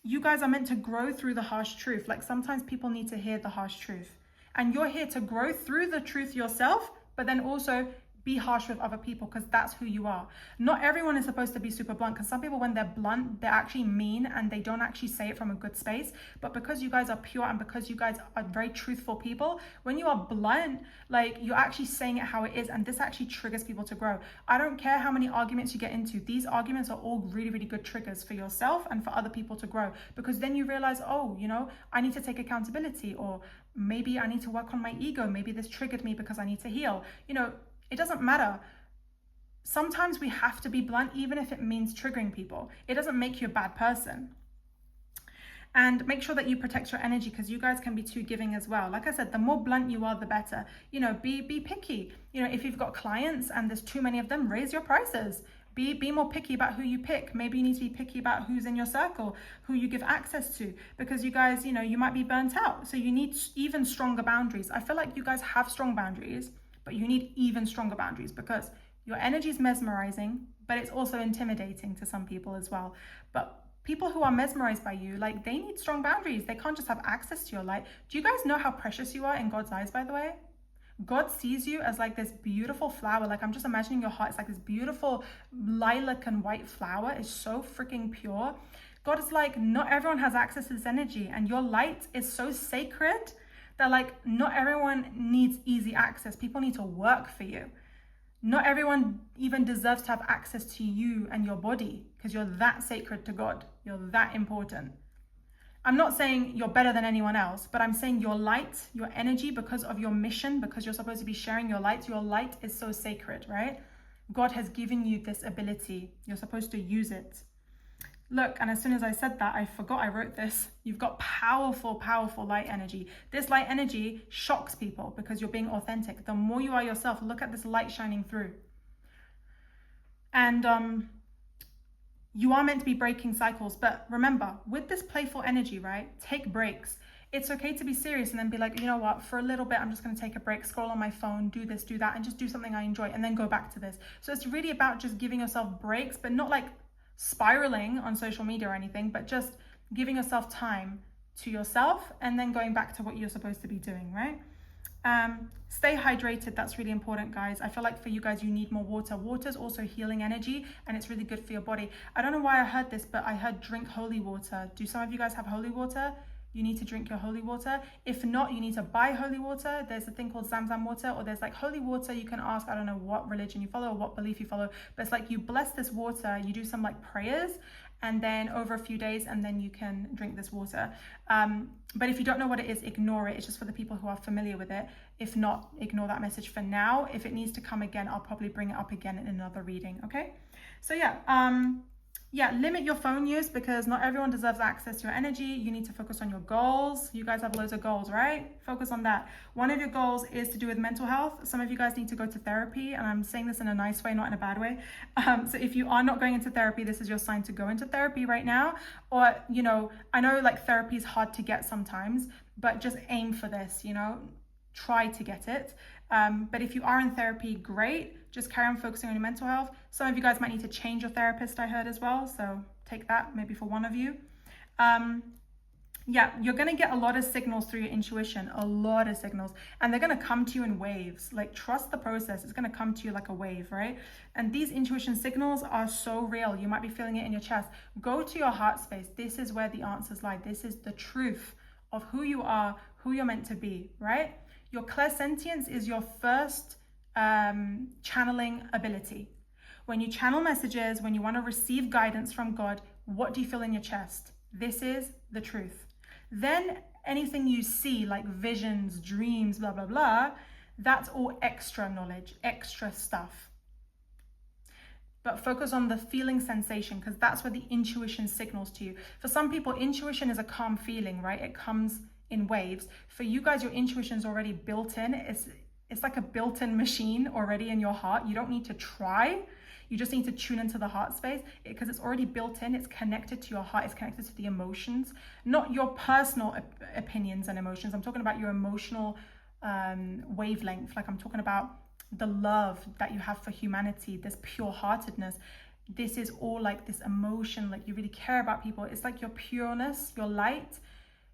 A: You guys are meant to grow through the harsh truth. Like sometimes people need to hear the harsh truth. And you're here to grow through the truth yourself, but then also be harsh with other people, because that's who you are. Not everyone is supposed to be super blunt, because some people, when they're blunt, they're actually mean and they don't actually say it from a good space. But because you guys are pure and because you guys are very truthful people, when you are blunt, like you're actually saying it how it is, and this actually triggers people to grow. I don't care how many arguments you get into. These arguments are all really, really good triggers for yourself and for other people to grow, because then you realize, oh, you know, I need to take accountability, or maybe I need to work on my ego. Maybe this triggered me because I need to heal. You know, it doesn't matter. Sometimes we have to be blunt, even if it means triggering people. It doesn't make you a bad person. And make sure that you protect your energy, because you guys can be too giving as well. Like I said, the more blunt you are, the better. You know, be picky. You know, if you've got clients and there's too many of them, raise your prices. Be more picky about who you pick. Maybe you need to be picky about who's in your circle, who you give access to, because you guys, you know, you might be burnt out. So you need even stronger boundaries. I feel like you guys have strong boundaries, but you need even stronger boundaries, because your energy is mesmerizing, but it's also intimidating to some people as well. But people who are mesmerized by you, like, they need strong boundaries. They can't just have access to your light. Do you guys know how precious you are in God's eyes, by the way? God sees you as like this beautiful flower. Like, I'm just imagining your heart. It's like this beautiful lilac and white flower. It's so freaking pure. God is like, not everyone has access to this energy, and your light is so sacred that, like, not everyone needs easy access. People need to work for you. Not everyone even deserves to have access to you and your body, because you're that sacred to God. You're that important. I'm not saying you're better than anyone else, but I'm saying your light, your energy, because of your mission, because you're supposed to be sharing your light is so sacred, right? God has given you this ability. You're supposed to use it. Look, and as soon as I said that, I forgot I wrote this. You've got powerful, powerful light energy. This light energy shocks people because you're being authentic. The more you are yourself, look at this light shining through. And you are meant to be breaking cycles. But remember, with this playful energy, right, take breaks. It's okay to be serious and then be like, you know what, for a little bit, I'm just going to take a break, scroll on my phone, do this, do that, and just do something I enjoy, and then go back to this. So it's really about just giving yourself breaks, but not like spiraling on social media or anything, but just giving yourself time to yourself and then going back to what you're supposed to be doing, right? Stay hydrated. That's really important, guys. I feel like for you guys, you need more water. Water is also healing energy, and it's really good for your body. I don't know why I heard this, but I heard drink holy water. Do some of you guys have holy water? You need to drink your holy water. If not, you need to buy holy water. There's a thing called Zamzam water, or there's like holy water. You can ask, I don't know what religion you follow or what belief you follow, but it's like you bless this water, you do some like prayers, and then over a few days, and then you can drink this water. But if you don't know what it is, ignore it. It's just for the people who are familiar with it. If not, ignore that message for now. If it needs to come again, I'll probably bring it up again in another reading, okay? So yeah, limit your phone use, because not everyone deserves access to your energy. You need to focus on your goals. You guys have loads of goals, right? Focus on that. One of your goals is to do with mental health. Some of you guys need to go to therapy, and I'm saying this in a nice way, not in a bad way. So if you are not going into therapy, this is your sign to go into therapy right now. Or, you know, I know like therapy is hard to get sometimes, but just aim for this, you know? try to get it. But if you are in therapy, great. Just carry on focusing on your mental health. Some of you guys might need to change your therapist, I heard as well. So take that maybe for one of you. Yeah, you're going to get a lot of signals through your intuition, a lot of signals, and they're going to come to you in waves. Like, trust the process. It's going to come to you like a wave, right? And these intuition signals are so real. You might be feeling it in your chest. Go to your heart space. This is where the answers lie. This is the truth of who you are, who you're meant to be, right? Your clairsentience is your first channeling ability. When you channel messages, when you want to receive guidance from God, what do you feel in your chest? This is the truth. Then anything you see, like visions, dreams, blah, blah, blah, that's all extra knowledge, extra stuff. But focus on the feeling sensation, because that's where the intuition signals to you. For some people, intuition is a calm feeling, right? It comes in waves. For you guys, your intuition is already built in. It's like a built-in machine already in your heart. You don't need to try. You just need to tune into the heart space because it's already built in. It's connected to your heart. It's connected to the emotions, not your personal opinions and emotions. I'm talking about your emotional wavelength. Like, I'm talking about the love that you have for humanity, this pure heartedness. This is all like this emotion, like you really care about people. It's like your pureness, your light.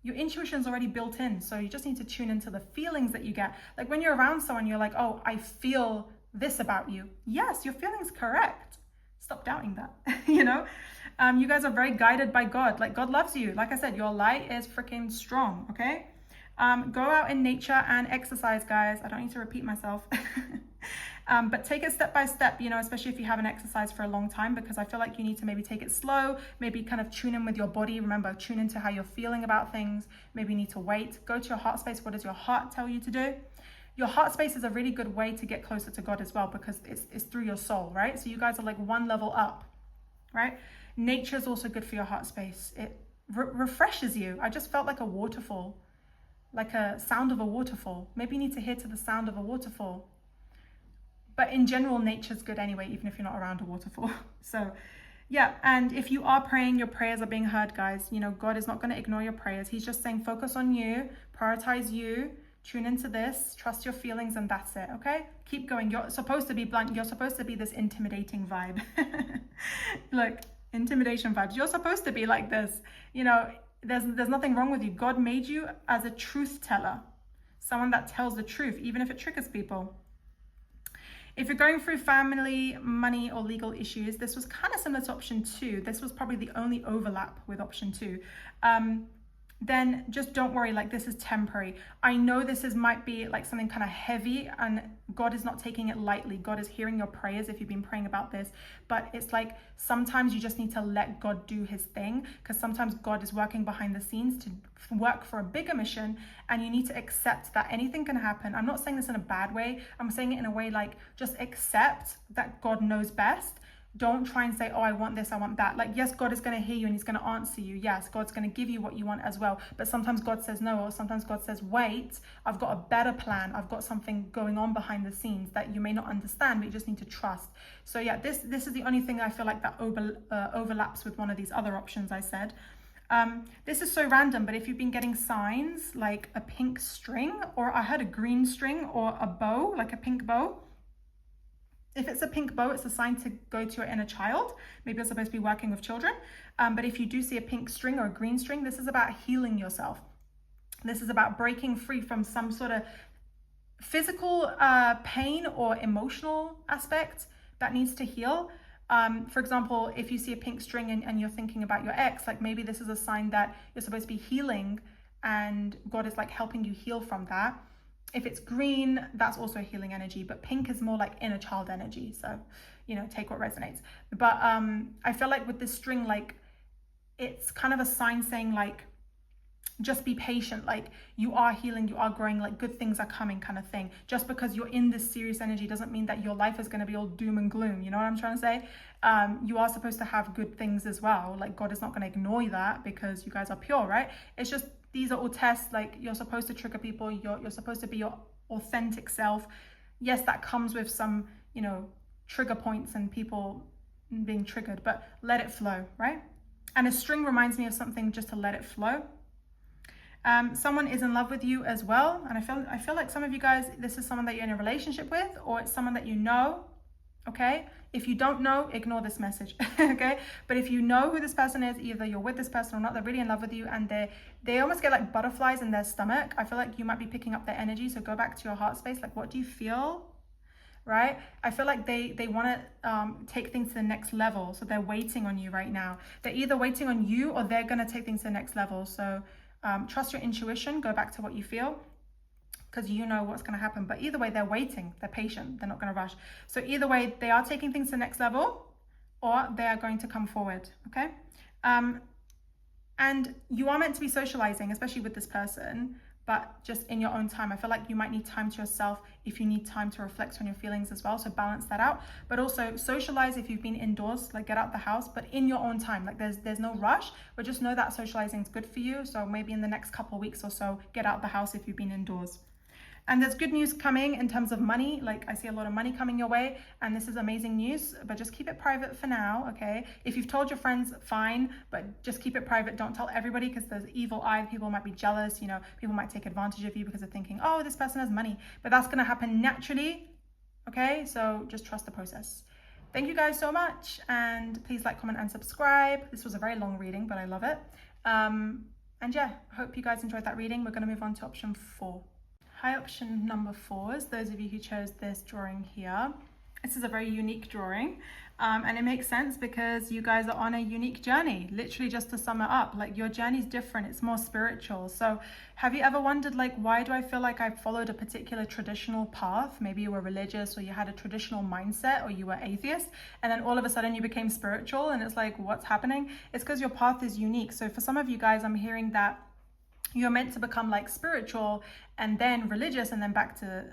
A: Your intuition is already built in. So you just need to tune into the feelings that you get. Like when you're around someone, you're like, oh, I feel this about you. Yes, your feeling's correct. Stop doubting that. You know, you guys are very guided by God. Like, God loves you. Like I said, your light is freaking strong. Okay. Go out in nature and exercise, guys. I don't need to repeat myself. But take it step by step, you know, especially if you haven't exercised for a long time, because I feel like you need to maybe take it slow, maybe kind of tune in with your body. Remember, tune into how you're feeling about things. Maybe you need to wait. Go to your heart space. What does your heart tell you to do? Your heart space is a really good way to get closer to God as well, because it's through your soul, right? So you guys are like one level up, right? Nature is also good for your heart space. It refreshes you. I just felt like a waterfall, like a sound of a waterfall. Maybe you need to hear to the sound of a waterfall. But in general, nature's good anyway, even if you're not around a waterfall. So yeah, and if you are praying, your prayers are being heard, guys. You know, God is not going to ignore your prayers. He's just saying, focus on you, prioritize you, tune into this, trust your feelings, and that's it, okay? Keep going. You're supposed to be blunt. You're supposed to be this intimidating vibe. Look, intimidation vibes. You're supposed to be like this. You know, there's nothing wrong with you. God made you as a truth teller, someone that tells the truth, even if it triggers people. If you're going through family, money, or legal issues, this was kind of similar to option 2. This was probably the only overlap with option 2. Then just don't worry, like this is temporary. I know this might be like something kind of heavy, and God is not taking it lightly. God is hearing your prayers if you've been praying about this, but it's like sometimes you just need to let God do his thing, because sometimes God is working behind the scenes to work for a bigger mission, and you need to accept that anything can happen. I'm not saying this in a bad way. I'm saying it in a way like just accept that God knows best. Don't try and say, oh, I want this, I want that. Like, yes, God is going to hear you and he's going to answer you. Yes, God's going to give you what you want as well. But sometimes God says no, or sometimes God says, wait, I've got a better plan. I've got something going on behind the scenes that you may not understand, but you just need to trust. So yeah, this is the only thing I feel like that overlaps with one of these other options I said. This is so random, but if you've been getting signs like a pink string, or I heard a green string, or a bow, like a pink bow. If it's a pink bow, it's a sign to go to your inner child. Maybe you're supposed to be working with children. But if you do see a pink string or a green string, this is about healing yourself. This is about breaking free from some sort of physical pain or emotional aspect that needs to heal. For example, if you see a pink string and you're thinking about your ex, like maybe this is a sign that you're supposed to be healing, and God is like helping you heal from that. If it's green, that's also healing energy, but pink is more like inner child energy. So, you know, take what resonates. But I feel like with this string, like it's kind of a sign saying like, just be patient. Like you are healing, you are growing, like good things are coming kind of thing. Just because you're in this serious energy doesn't mean that your life is going to be all doom and gloom. You know what I'm trying to say? You are supposed to have good things as well. Like God is not going to ignore that because you guys are pure, right? It's just, these are all tests. Like you're supposed to trigger people. You're supposed to be your authentic self. Yes, that comes with some, you know, trigger points and people being triggered, but let it flow, right? And a string reminds me of something, just to let it flow. Someone is in love with you as well. And I feel like some of you guys, this is someone that you're in a relationship with, or it's someone that you know. Okay, if you don't know, ignore this message. Okay, but if you know who this person is, either you're with this person or not, they're really in love with you, and they almost get like butterflies in their stomach. I feel like you might be picking up their energy. So go back to your heart space. Like, what do you feel? Right? I feel like they want to take things to the next level. So they're waiting on you right now. They're either waiting on you or they're going to take things to the next level. So trust your intuition. Go back to what you feel, because you know what's going to happen. But either way, they're waiting, they're patient, they're not going to rush. So either way, they are taking things to the next level, or they are going to come forward. Okay, and you are meant to be socializing, especially with this person, but just in your own time. I feel like you might need time to yourself if you need time to reflect on your feelings as well. So balance that out. But also socialize if you've been indoors, like get out the house, but in your own time. Like there's no rush, but just know that socializing is good for you. So maybe in the next couple of weeks or so, get out the house if you've been indoors. And there's good news coming in terms of money. Like I see a lot of money coming your way, and this is amazing news, but just keep it private for now, okay? If you've told your friends, fine, but just keep it private. Don't tell everybody, because there's evil eye. People might be jealous, you know, people might take advantage of you because they're thinking, oh, this person has money, but that's gonna happen naturally, okay? So just trust the process. Thank you guys so much, and please like, comment, and subscribe. This was a very long reading, but I love it. And yeah, hope you guys enjoyed that reading. We're gonna move on to option 4. Hi, option number 4 is those of you who chose this drawing here. This is a very unique drawing, and it makes sense because you guys are on a unique journey. Literally, just to sum it up, like your journey is different, it's more spiritual. So have you ever wondered, like, why do I feel like I followed a particular traditional path? Maybe you were religious, or you had a traditional mindset, or you were atheist, and then all of a sudden you became spiritual, and it's like, what's happening? It's because your path is unique. So for some of you guys, I'm hearing that you're meant to become like spiritual and then religious and then back to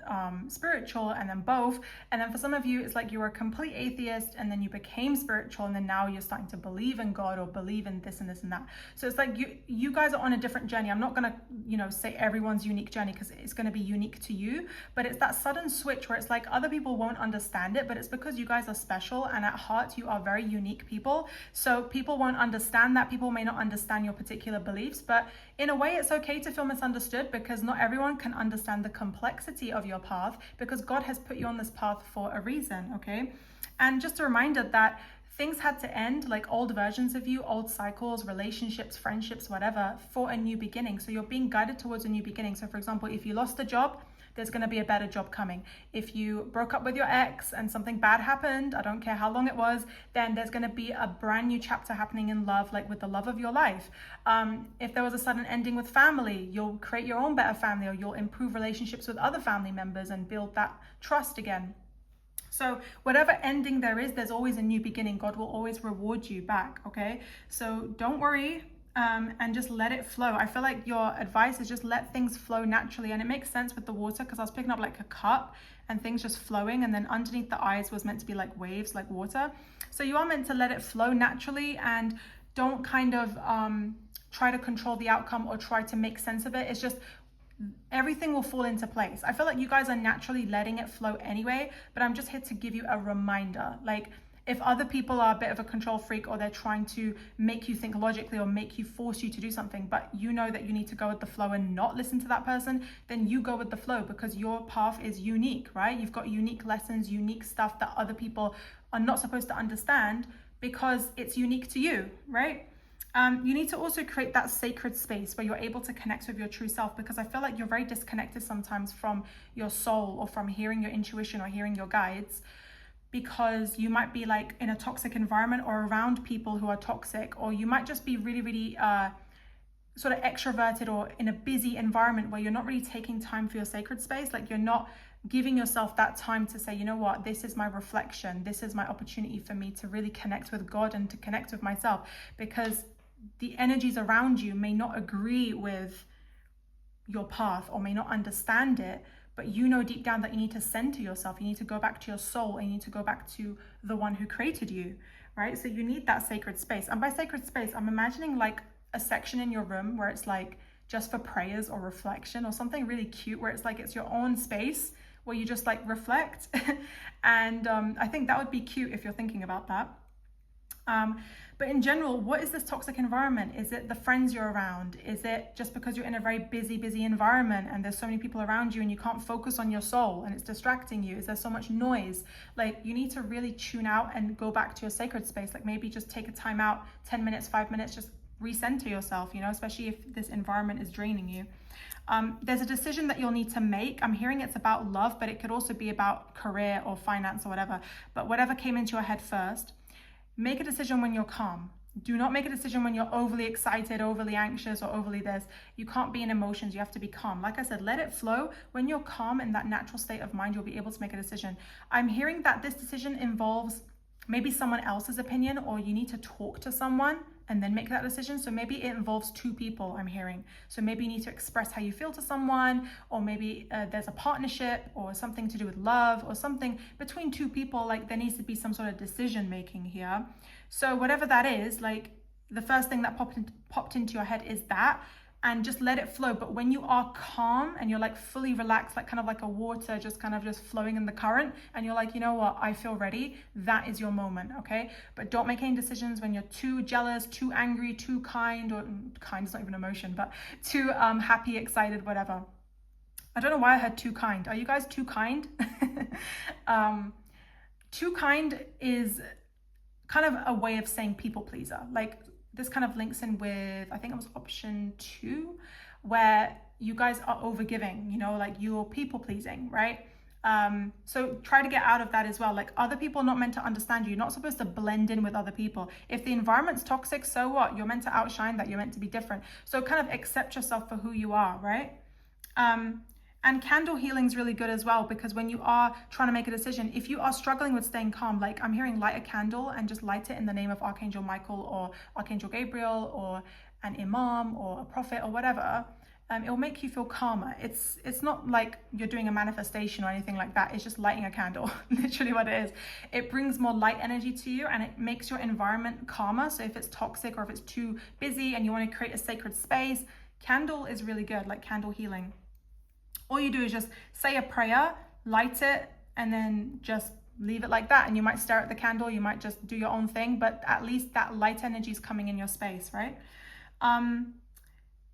A: spiritual and then both. And then for some of you, it's like you were a complete atheist and then you became spiritual, and then now you're starting to believe in God or believe in this and this and that. So it's like you guys are on a different journey. I'm not gonna, you know, say everyone's unique journey, because it's gonna be unique to you, but it's that sudden switch where it's like other people won't understand it, but it's because you guys are special, and at heart you are very unique people. So people won't understand that. People may not understand your particular beliefs, but in a way it's okay to feel misunderstood, because not everyone can understand the complexity of your path, because God has put you on this path for a reason, okay? And just a reminder that things had to end, like old versions of you, old cycles, relationships, friendships, whatever, for a new beginning. So you're being guided towards a new beginning. So for example, if you lost a job, there's going to be a better job coming. If you broke up with your ex and something bad happened, I don't care how long it was, then there's going to be a brand new chapter happening in love, like with the love of your life. If there was a sudden ending with family, you'll create your own better family, or you'll improve relationships with other family members and build that trust again. So whatever ending there is, there's always a new beginning. God will always reward you back, okay? So don't worry. And just let it flow. I feel like your advice is just let things flow naturally, and it makes sense with the water, because I was picking up like a cup and things just flowing, and then underneath the eyes was meant to be like waves, like water. So you are meant to let it flow naturally, and don't kind of try to control the outcome or try to make sense of it. It's just everything will fall into place. I feel like you guys are naturally letting it flow anyway, but I'm just here to give you a reminder. Like, if other people are a bit of a control freak, or they're trying to make you think logically or force you to do something, but you know that you need to go with the flow and not listen to that person, then you go with the flow, because your path is unique, right? You've got unique lessons, unique stuff that other people are not supposed to understand, because it's unique to you, right? You need to also create that sacred space where you're able to connect with your true self, because I feel like you're very disconnected sometimes from your soul, or from hearing your intuition or hearing your guides, because you might be like in a toxic environment or around people who are toxic, or you might just be really, really sort of extroverted, or in a busy environment where you're not really taking time for your sacred space. Like you're not giving yourself that time to say, you know what, this is my reflection. This is my opportunity for me to really connect with God and to connect with myself, because the energies around you may not agree with your path or may not understand it. But you know deep down that you need to center yourself. You need to go back to your soul, and you need to go back to the one who created you, right? So you need that sacred space. And by sacred space, I'm imagining like a section in your room where it's like just for prayers or reflection, or something really cute where it's like it's your own space where you just like reflect. And I think that would be cute if you're thinking about that. But in general, what is this toxic environment? Is it the friends you're around? Is it just because you're in a very busy environment and there's so many people around you and you can't focus on your soul and it's distracting you? Is there so much noise? Like, you need to really tune out and go back to your sacred space. Like, maybe just take a time out, 10 minutes, 5 minutes, just recenter yourself, you know, especially if this environment is draining you. There's a decision that you'll need to make. I'm hearing it's about love, but it could also be about career or finance or whatever. But whatever came into your head first, make a decision when you're calm. Do not make a decision when you're overly excited, overly anxious, or overly this. You can't be in emotions. You have to be calm. Like I said, let it flow. When you're calm in that natural state of mind, you'll be able to make a decision. I'm hearing that this decision involves maybe someone else's opinion, or you need to talk to someone and then make that decision. So maybe it involves two people, I'm hearing. So maybe you need to express how you feel to someone, or maybe there's a partnership or something to do with love or something between two people. Like, there needs to be some sort of decision making here. So whatever that is, like, the first thing that popped into your head is that, and just let it flow. But when you are calm and you're like fully relaxed, like kind of like a water just kind of just flowing in the current, and you're like, you know what, I feel ready, that is your moment, okay? But don't make any decisions when you're too jealous, too angry, too kind, or kind is not even emotion, but too happy, excited, whatever. I don't know why I heard too kind. Are you guys too kind? Too kind is kind of a way of saying people pleaser. Like, this kind of links in with, I think it was option 2, where you guys are overgiving, you know, like you're people pleasing, right? So try to get out of that as well. Like, other people are not meant to understand you. You're not supposed to blend in with other people. If the environment's toxic, so what? You're meant to outshine that. You're meant to be different. So kind of accept yourself for who you are, right? And candle healing is really good as well, because when you are trying to make a decision, if you are struggling with staying calm, like I'm hearing, light a candle and just light it in the name of Archangel Michael or Archangel Gabriel or an imam or a prophet or whatever. It will make you feel calmer. It's not like you're doing a manifestation or anything like that. It's just lighting a candle, literally what it is. It brings more light energy to you and it makes your environment calmer. So if it's toxic or if it's too busy and you want to create a sacred space, candle is really good, like candle healing. All you do is just say a prayer, light it, and then just leave it like that. And you might stare at the candle, you might just do your own thing, but at least that light energy is coming in your space, right?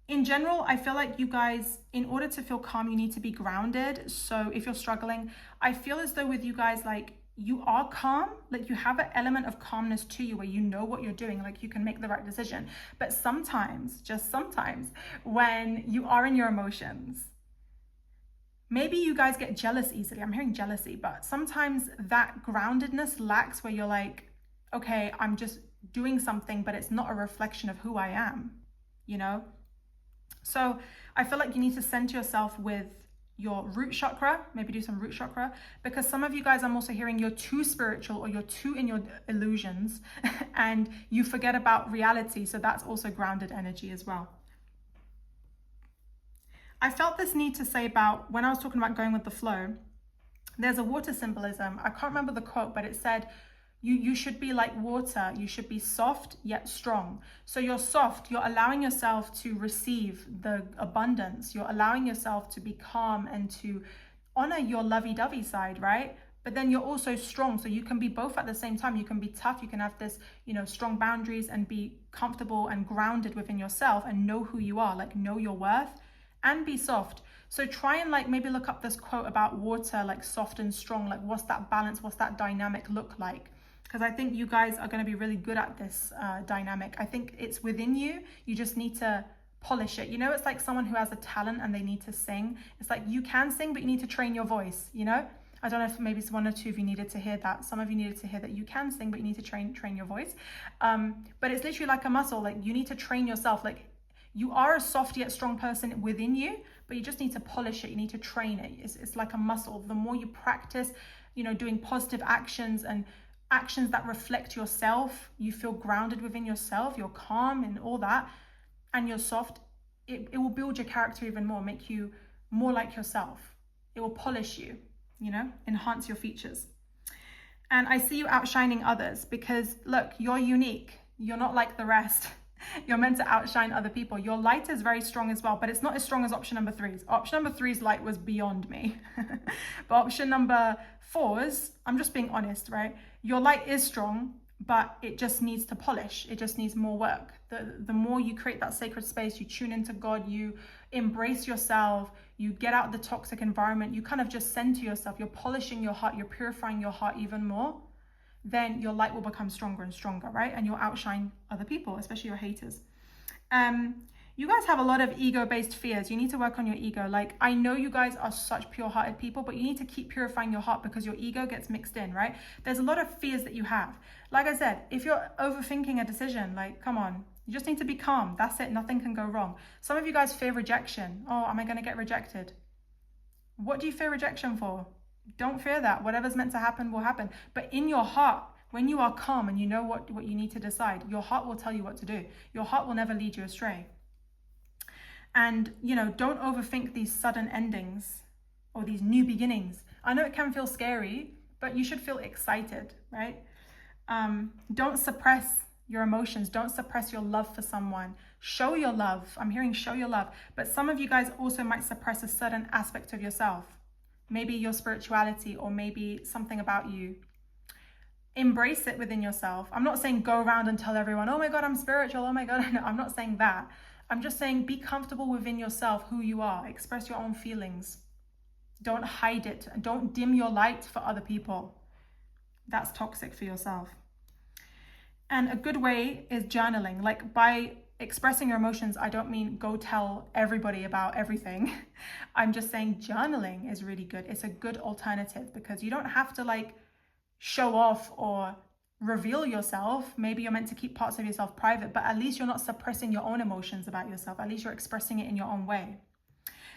A: In general, I feel like you guys, in order to feel calm, you need to be grounded. So if you're struggling, I feel as though with you guys, like, you are calm, like you have an element of calmness to you where you know what you're doing, like you can make the right decision. But sometimes, just sometimes, when you are in your emotions, maybe you guys get jealous easily. I'm hearing jealousy, but sometimes that groundedness lacks, where you're like, okay, I'm just doing something, but it's not a reflection of who I am, you know? So I feel like you need to center yourself with your root chakra, maybe do some root chakra, because some of you guys, I'm also hearing you're too spiritual or you're too in your illusions and you forget about reality. So that's also grounded energy as well. I felt this need to say about, when I was talking about going with the flow, there's a water symbolism. I can't remember the quote, but it said, you should be like water. You should be soft yet strong. So you're soft, you're allowing yourself to receive the abundance. You're allowing yourself to be calm and to honor your lovey-dovey side, right? But then you're also strong. So you can be both at the same time. You can be tough. You can have this, you know, strong boundaries and be comfortable and grounded within yourself and know who you are, like know your worth, and be soft. So try and like maybe look up this quote about water, like soft and strong. Like, what's that balance? What's that dynamic look like? Because I think you guys are going to be really good at this dynamic. I think it's within you. You just need to polish it. You know, it's like someone who has a talent and they need to sing. It's like you can sing, but you need to train your voice, you know? I don't know if maybe one or two of you needed to hear that. Some of you needed to hear that you can sing, but you need to train your voice. But it's literally like a muscle. Like, you need to train yourself. Like, you are a soft yet strong person within you, but you just need to polish it. You need to train it. It's like a muscle. The more you practice, you know, doing positive actions and actions that reflect yourself, you feel grounded within yourself, you're calm and all that, and you're soft, it will build your character even more, make you more like yourself. It will polish you, you know, enhance your features. And I see you outshining others because, look, you're unique. You're not like the rest. You're meant to outshine other people. Your light is very strong as well, but it's not as strong as option number 3's. Option number 3's light was beyond me. But option number 4's, I'm just being honest, right? Your light is strong, but it just needs to polish. It just needs more work. The more you create that sacred space, you tune into God, you embrace yourself, you get out the toxic environment, you kind of just center yourself, you're polishing your heart, you're purifying your heart even more, then your light will become stronger and stronger, right? And you'll outshine other people, especially your haters. You guys have a lot of ego-based fears. You need to work on your ego. Like, I know you guys are such pure-hearted people, but you need to keep purifying your heart because your ego gets mixed in, right? There's a lot of fears that you have. Like I said, if you're overthinking a decision, like, come on, you just need to be calm. That's it. Nothing can go wrong. Some of you guys fear rejection. Oh, am I going to get rejected? What do you fear rejection for? Don't fear that. Whatever's meant to happen will happen. But in your heart, when you are calm and you know what you need to decide, your heart will tell you what to do. Your heart will never lead you astray. And, you know, don't overthink these sudden endings or these new beginnings. I know it can feel scary, but you should feel excited, right? Don't suppress your emotions. Don't suppress your love for someone. Show your love. I'm hearing show your love. But some of you guys also might suppress a certain aspect of yourself. Maybe your spirituality or maybe something about you. Embrace it within yourself. I'm not saying go around and tell everyone, oh my God, I'm spiritual. Oh my God. No, I'm not saying that. I'm just saying be comfortable within yourself, who you are. Express your own feelings. Don't hide it. Don't dim your light for other people. That's toxic for yourself. And a good way is journaling. Like, by expressing your emotions, I don't mean go tell everybody about everything. I'm just saying journaling is really good. It's a good alternative because you don't have to like show off or reveal yourself. Maybe you're meant to keep parts of yourself private, but at least you're not suppressing your own emotions about yourself. At least you're expressing it in your own way.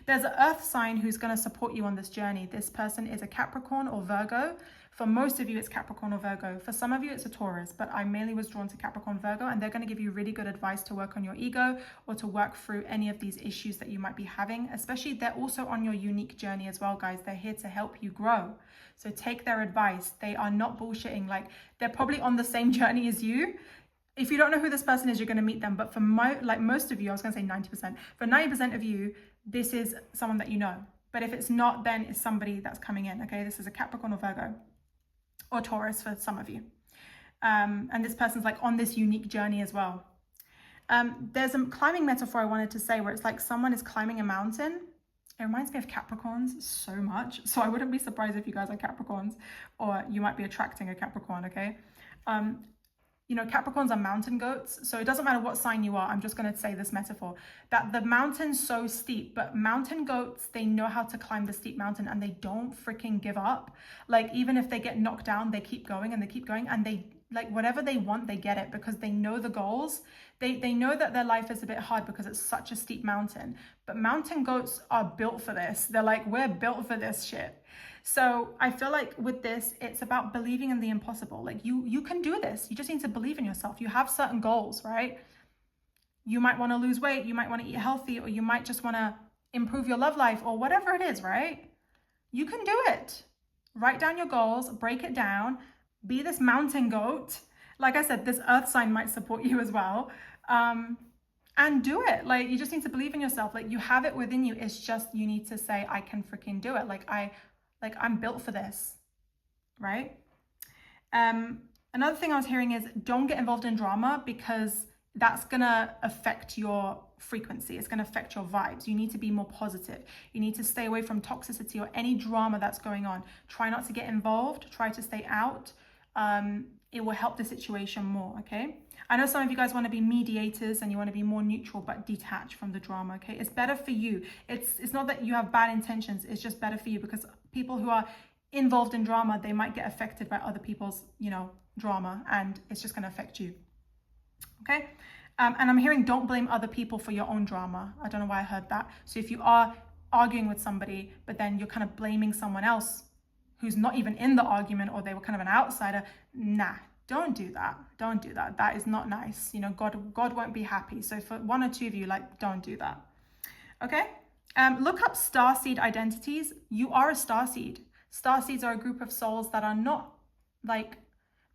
A: There's an earth sign who's going to support you on this journey. This person is a Capricorn or Virgo. For most of you, it's Capricorn or Virgo. For some of you, it's a Taurus, but I mainly was drawn to Capricorn, Virgo, and they're going to give you really good advice to work on your ego or to work through any of these issues that you might be having. Especially, they're also on your unique journey as well, guys. They're here to help you grow. So take their advice. They are not bullshitting. Like, they're probably on the same journey as you. If you don't know who this person is, you're going to meet them. But for most of you, I was going to say 90%. For 90% of you, this is someone that you know. But if it's not, then it's somebody that's coming in. Okay, this is a Capricorn or Virgo. Or Taurus for some of you. And this person's like on this unique journey as well. There's a climbing metaphor I wanted to say where it's like someone is climbing a mountain. It reminds me of Capricorns so much. So I wouldn't be surprised if you guys are Capricorns or you might be attracting a Capricorn, okay? You know, Capricorns are mountain goats. So it doesn't matter what sign you are. I'm just going to say this metaphor that the mountain's so steep, but mountain goats, they know how to climb the steep mountain and they don't freaking give up. Like, even if they get knocked down, they keep going and they keep going and they like whatever they want, they get it because they know the goals. They know that their life is a bit hard because it's such a steep mountain, but mountain goats are built for this. They're like, we're built for this shit. So I feel like with this, it's about believing in the impossible. Like you can do this. You just need to believe in yourself. You have certain goals, right? You might want to lose weight. You might want to eat healthy, or you might just want to improve your love life or whatever it is, right? You can do it. Write down your goals, break it down, be this mountain goat. Like I said, this earth sign might support you as well. And do it. Like, you just need to believe in yourself. Like, you have it within you. It's just, you need to say, I can freaking do it. Like, I'm built for this, right? Another thing I was hearing is don't get involved in drama because that's gonna affect your frequency. It's gonna affect your vibes. You need to be more positive. You need to stay away from toxicity or any drama that's going on. Try not to get involved. Try to stay out. It will help the situation more, okay? I know some of you guys want to be mediators and you want to be more neutral but detached from the drama, okay? It's better for you. It's not that you have bad intentions. It's just better for you because people who are involved in drama, they might get affected by other people's, you know, drama, and it's just going to affect you, okay? And I'm hearing don't blame other people for your own drama. I don't know why I heard that. So if you are arguing with somebody, but then you're kind of blaming someone else who's not even in the argument or they were kind of an outsider, nah, don't do that. Don't do that. That is not nice. You know, God won't be happy. So for one or two of you, like, don't do that. Okay? Look up starseed identities. You are a starseed. Starseeds are a group of souls that are not like,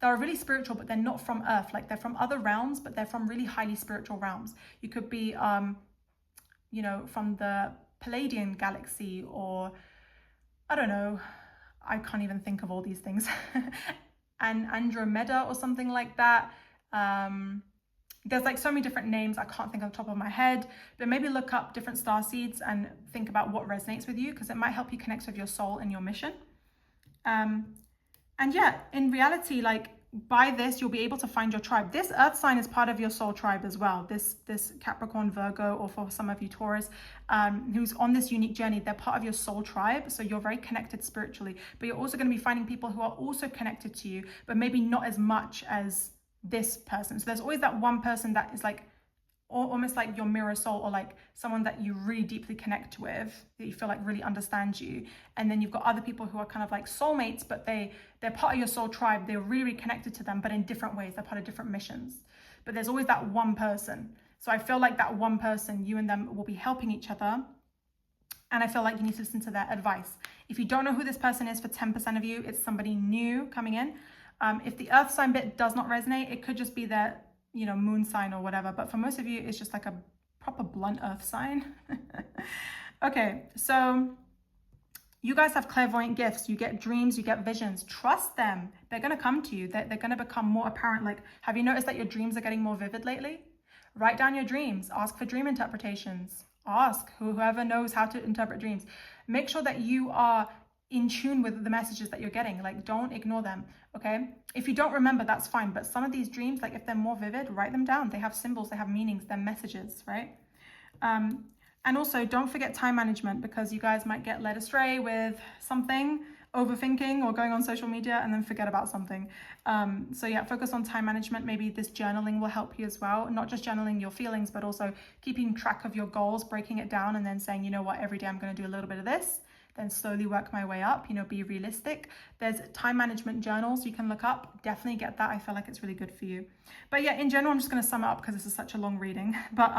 A: they're really spiritual, but they're not from Earth. Like, they're from other realms, but they're from really highly spiritual realms. You could be, you know, from the Palladian galaxy, or I don't know. I can't even think of all these things. Andromeda or something like that. There's like so many different names, I can't think on the top of my head, but maybe look up different star seeds and think about what resonates with you, because it might help you connect with your soul and your mission. And yeah, in reality, like by this, you'll be able to find your tribe. This earth sign is part of your soul tribe as well. This Capricorn, Virgo, or for some of you Taurus, who's on this unique journey, they're part of your soul tribe. So you're very connected spiritually, but you're also going to be finding people who are also connected to you, but maybe not as much as this person. So there's always that one person that is like almost like your mirror soul, or like someone that you really deeply connect with, that you feel like really understands you. And then you've got other people who are kind of like soulmates, but they're part of your soul tribe. They're really connected to them, but in different ways. They're part of different missions. But there's always that one person. So I feel like that one person, you and them will be helping each other. And I feel like you need to listen to their advice. If you don't know who this person is, for 10% of you, it's somebody new coming in. If the earth sign bit does not resonate, it could just be their moon sign or whatever, but for most of you it's just like a proper blunt earth sign. Okay, so you guys have clairvoyant gifts. You get dreams, you get visions. Trust them. They're going to come to you. They're going to become more apparent. Like, have you noticed that your dreams are getting more vivid lately? Write down your dreams. Ask for dream interpretations. Ask whoever knows how to interpret dreams. Make sure that you are in tune with the messages that you're getting. Like, don't ignore them. Okay, if you don't remember, that's fine, but some of these dreams, like if they're more vivid, write them down. They have symbols, they have meanings, they're messages, right? And also don't forget time management, because you guys might get led astray with something, overthinking or going on social media and then forget about something. So yeah, focus on time management. Maybe this journaling will help you as well. Not just journaling your feelings, but also keeping track of your goals, breaking it down, and then saying, you know what, every day I'm going to do a little bit of this, then slowly work my way up, be realistic. There's time management journals you can look up. Definitely get that. I feel like it's really good for you. But yeah, in general, I'm just going to sum it up because this is such a long reading. But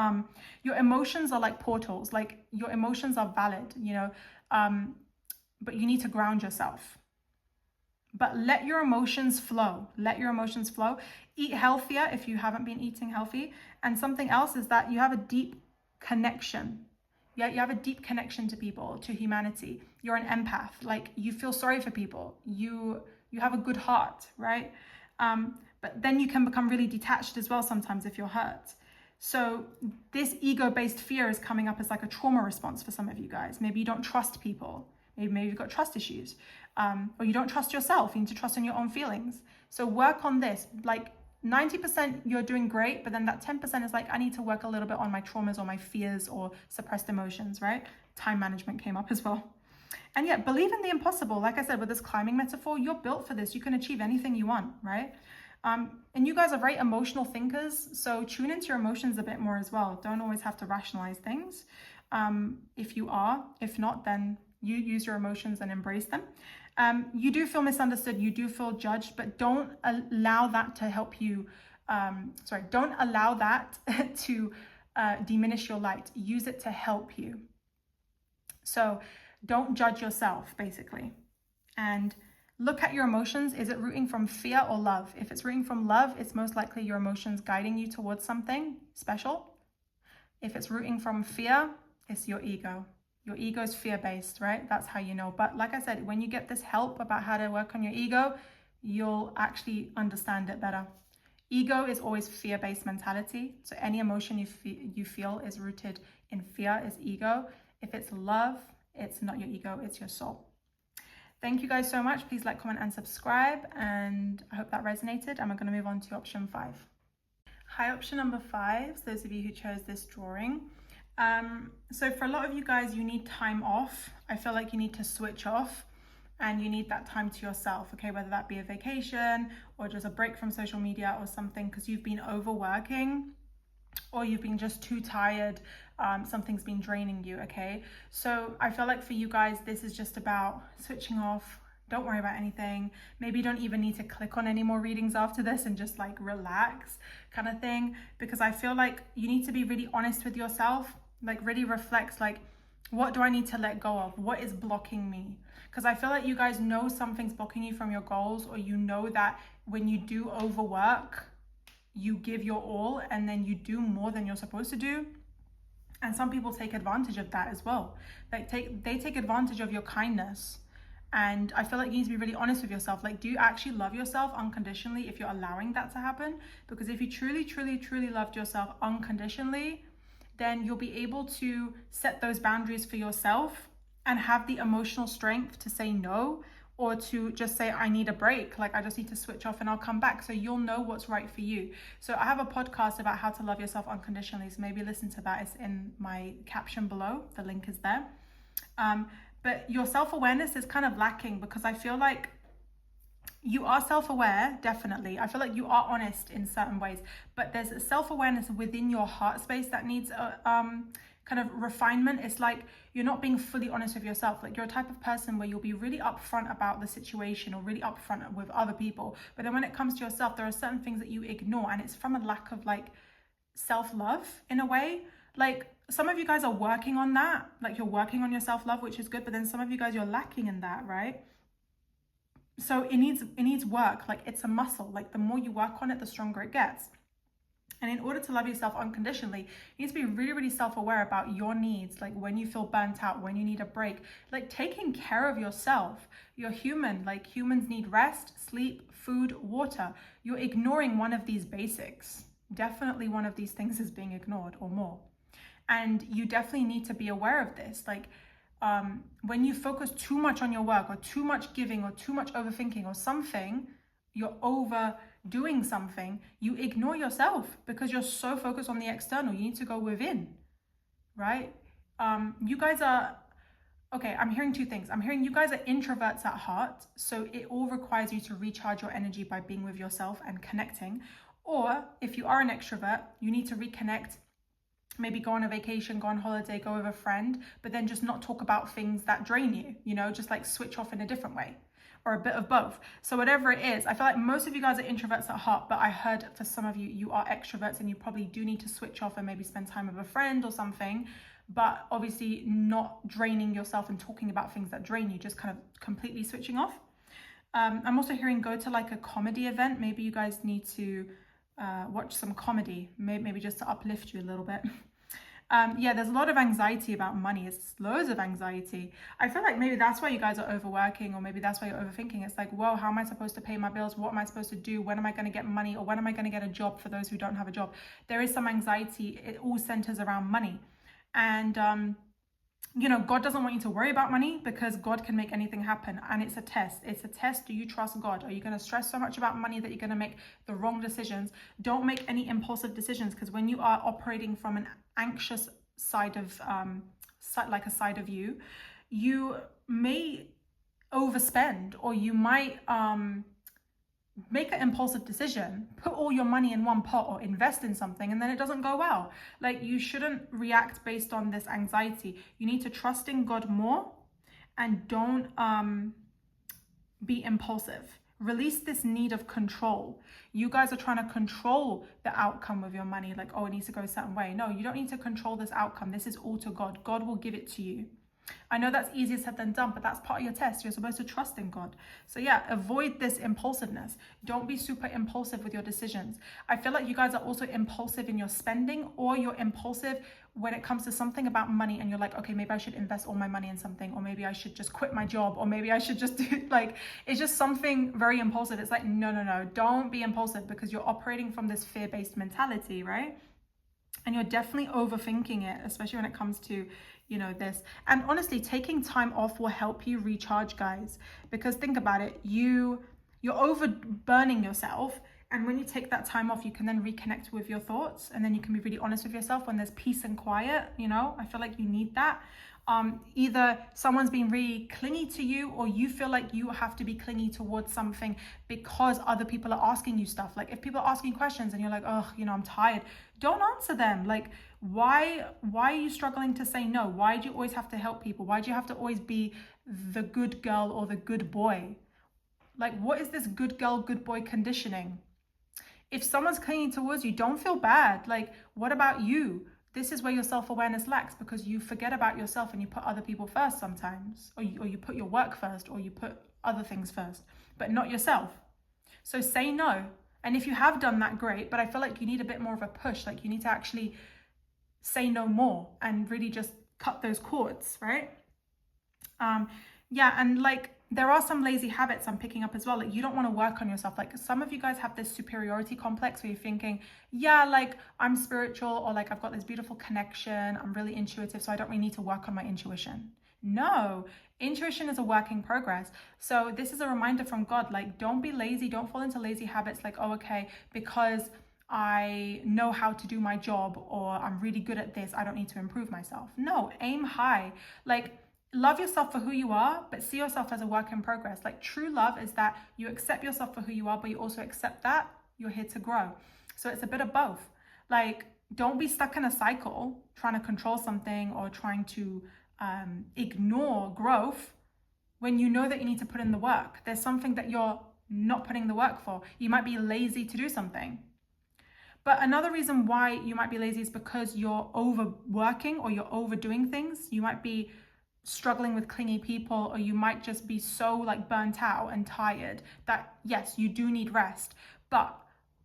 A: your emotions are like portals. Like, your emotions are valid, but you need to ground yourself. But let your emotions flow. Let your emotions flow. Eat healthier if you haven't been eating healthy. And something else is that you have a deep connection. Yeah, you have a deep connection to people, to humanity. You're an empath. Like, you feel sorry for people. You have a good heart, right? But then you can become really detached as well sometimes if you're hurt. So this ego-based fear is coming up as like a trauma response for some of you guys. Maybe you don't trust people. Maybe you've got trust issues. Or you don't trust yourself. You need to trust in your own feelings. So work on this. Like, 90% you're doing great, but then that 10% is like, I need to work a little bit on my traumas or my fears or suppressed emotions, right? Time management came up as well. And yet, believe in the impossible. Like I said, with this climbing metaphor, you're built for this. You can achieve anything you want, right? And you guys are very emotional thinkers, so tune into your emotions a bit more as well. Don't always have to rationalize things. If you are, if not, then you use your emotions and embrace them. You do feel misunderstood, you do feel judged, but don't allow that to help you, don't allow that to diminish your light. Use it to help you. So don't judge yourself, basically. And look at your emotions. Is it rooting from fear or love? If it's rooting from love, it's most likely your emotions guiding you towards something special. If it's rooting from fear, it's your ego. Your ego is fear-based, right? That's how you know. But like I said, when you get this help about how to work on your ego, you'll actually understand it better. Ego is always fear-based mentality. So any emotion you feel is rooted in fear is ego. If it's love, it's not your ego, it's your soul. Thank you guys so much. Please like, comment, and subscribe. And I hope that resonated. And we're going to move on to option 5. Hi, option number 5, those of you who chose this drawing. So for a lot of you guys, you need time off. I feel like you need to switch off and you need that time to yourself, okay? Whether that be a vacation or just a break from social media or something, because you've been overworking or you've been just too tired. Something's been draining you, okay? So I feel like for you guys, this is just about switching off. Don't worry about anything. Maybe you don't even need to click on any more readings after this and just like relax kind of thing, because I feel like you need to be really honest with yourself. Like, really reflect, like, what do I need to let go of? What is blocking me? Because I feel like you guys know something's blocking you from your goals, or you know that when you do overwork, you give your all and then you do more than you're supposed to do. And some people take advantage of that as well. Like, they take advantage of your kindness. And I feel like you need to be really honest with yourself. Like, do you actually love yourself unconditionally if you're allowing that to happen? Because if you truly, truly, truly loved yourself unconditionally, then you'll be able to set those boundaries for yourself and have the emotional strength to say no, or to just say, I need a break. Like, I just need to switch off and I'll come back. So you'll know what's right for you. So I have a podcast about how to love yourself unconditionally. So maybe listen to that. It's in my caption below. The link is there. But your self-awareness is kind of lacking, because I feel like you are self-aware, definitely. I feel like you are honest in certain ways, but there's a self-awareness within your heart space that needs kind of refinement. It's like you're not being fully honest with yourself. Like, you're a type of person where you'll be really upfront about the situation or really upfront with other people, but then when it comes to yourself, there are certain things that you ignore, and it's from a lack of like self-love in a way. Like, some of you guys are working on that, like you're working on your self-love, which is good, but then some of you guys, you're lacking in that, right? So it needs work. Like, it's a muscle. Like, the more you work on it, the stronger it gets. And in order to love yourself unconditionally, you need to be really, really self-aware about your needs. Like, when you feel burnt out, when you need a break, like taking care of yourself. You're human. Like, humans need rest, sleep, food, water. You're ignoring one of these basics. Definitely one of these things is being ignored, or more. And you definitely need to be aware of this. Like, when you focus too much on your work, or too much giving, or too much overthinking, or something, you're overdoing something, you ignore yourself because you're so focused on the external. You need to go within, right? You guys are, okay, I'm hearing two things. I'm hearing you guys are introverts at heart. So it all requires you to recharge your energy by being with yourself and connecting. Or if you are an extrovert, you need to reconnect. Maybe go on a vacation, go on holiday, go with a friend, but then just not talk about things that drain you, you know, just like switch off in a different way, or a bit of both. So whatever it is, I feel like most of you guys are introverts at heart, but I heard for some of you, you are extroverts, and you probably do need to switch off and maybe spend time with a friend or something, but obviously not draining yourself and talking about things that drain you, just kind of completely switching off. I'm also hearing go to like a comedy event. Maybe you guys need to watch some comedy, maybe just to uplift you a little bit. Yeah, there's a lot of anxiety about money. It's loads of anxiety. I feel like maybe that's why you guys are overworking, or maybe that's why you're overthinking. It's like, whoa, how am I supposed to pay my bills? What am I supposed to do? When am I going to get money? Or when am I going to get a job, for those who don't have a job? There is some anxiety. It all centers around money. And you know, God doesn't want you to worry about money, because God can make anything happen. And it's a test. It's a test. Do you trust God? Are you going to stress so much about money that you're going to make the wrong decisions? Don't make any impulsive decisions, because when you are operating from an anxious side of, like a side of you, you may overspend, or you might make an impulsive decision, put all your money in one pot, or invest in something, and then it doesn't go well. Like, you shouldn't react based on this anxiety. You need to trust in God more, and don't be impulsive. Release this need of control. You guys are trying to control the outcome of your money. Like, oh, it needs to go a certain way. No, you don't need to control this outcome. This is all to God. God will give it to you. I know that's easier said than done, but that's part of your test. You're supposed to trust in God. So yeah, avoid this impulsiveness. Don't be super impulsive with your decisions. I feel like you guys are also impulsive in your spending, or you're impulsive when it comes to something about money, and you're like, okay, maybe I should invest all my money in something, or maybe I should just quit my job, or maybe I should just do, like, it's just something very impulsive. It's like, no, don't be impulsive, because you're operating from this fear-based mentality, right? And you're definitely overthinking it, especially when it comes to, you know, this. And honestly, taking time off will help you recharge, guys, because think about it, you're overburning yourself. And when you take that time off, you can then reconnect with your thoughts, and then you can be really honest with yourself when there's peace and quiet. You know, I feel like you need that. Either someone's been really clingy to you, or you feel like you have to be clingy towards something because other people are asking you stuff. Like, if people are asking questions and you're like, oh, you know, I'm tired, don't answer them. Like, why are you struggling to say no? Why do you always have to help people? Why do you have to always be the good girl or the good boy? Like, what is this good girl, good boy conditioning? If someone's clinging towards you, don't feel bad. Like, what about you? This is where your self-awareness lacks, because you forget about yourself and you put other people first sometimes, or you put your work first, or you put other things first, but not yourself. So say no. And if you have done that, great, but I feel like you need a bit more of a push. Like, you need to actually say no more and really just cut those cords, right? Yeah, and like, there are some lazy habits I'm picking up as well. Like, you don't want to work on yourself. Like, some of you guys have this superiority complex where you're thinking, yeah, like, I'm spiritual, or like, I've got this beautiful connection, I'm really intuitive, so I don't really need to work on my intuition. No, intuition is a work in progress. So this is a reminder from God, like, don't be lazy, don't fall into lazy habits like, oh, okay, because I know how to do my job, or I'm really good at this, I don't need to improve myself. No, aim high. Like, love yourself for who you are, but see yourself as a work in progress. Like, true love is that you accept yourself for who you are, but you also accept that you're here to grow. So it's a bit of both. Like, don't be stuck in a cycle trying to control something or trying to ignore growth when you know that you need to put in the work. There's something that you're not putting the work for. You might be lazy to do something. But another reason why you might be lazy is because you're overworking or you're overdoing things. You might be struggling with clingy people, or you might just be so like burnt out and tired that yes, you do need rest. But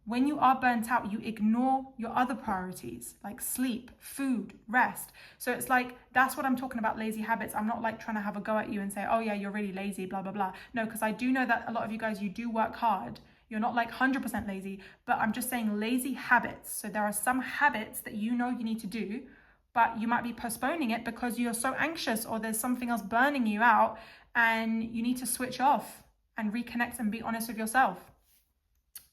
A: when you are burnt out, you ignore your other priorities like sleep, food, rest. So it's like, that's what I'm talking about, lazy habits. I'm not like trying to have a go at you and say, oh yeah, you're really lazy, blah, blah, blah. No, because I do know that a lot of you guys, you do work hard. You're not like 100% lazy, but I'm just saying lazy habits. So there are some habits that you know you need to do, but you might be postponing it because you're so anxious, or there's something else burning you out, and you need to switch off and reconnect and be honest with yourself.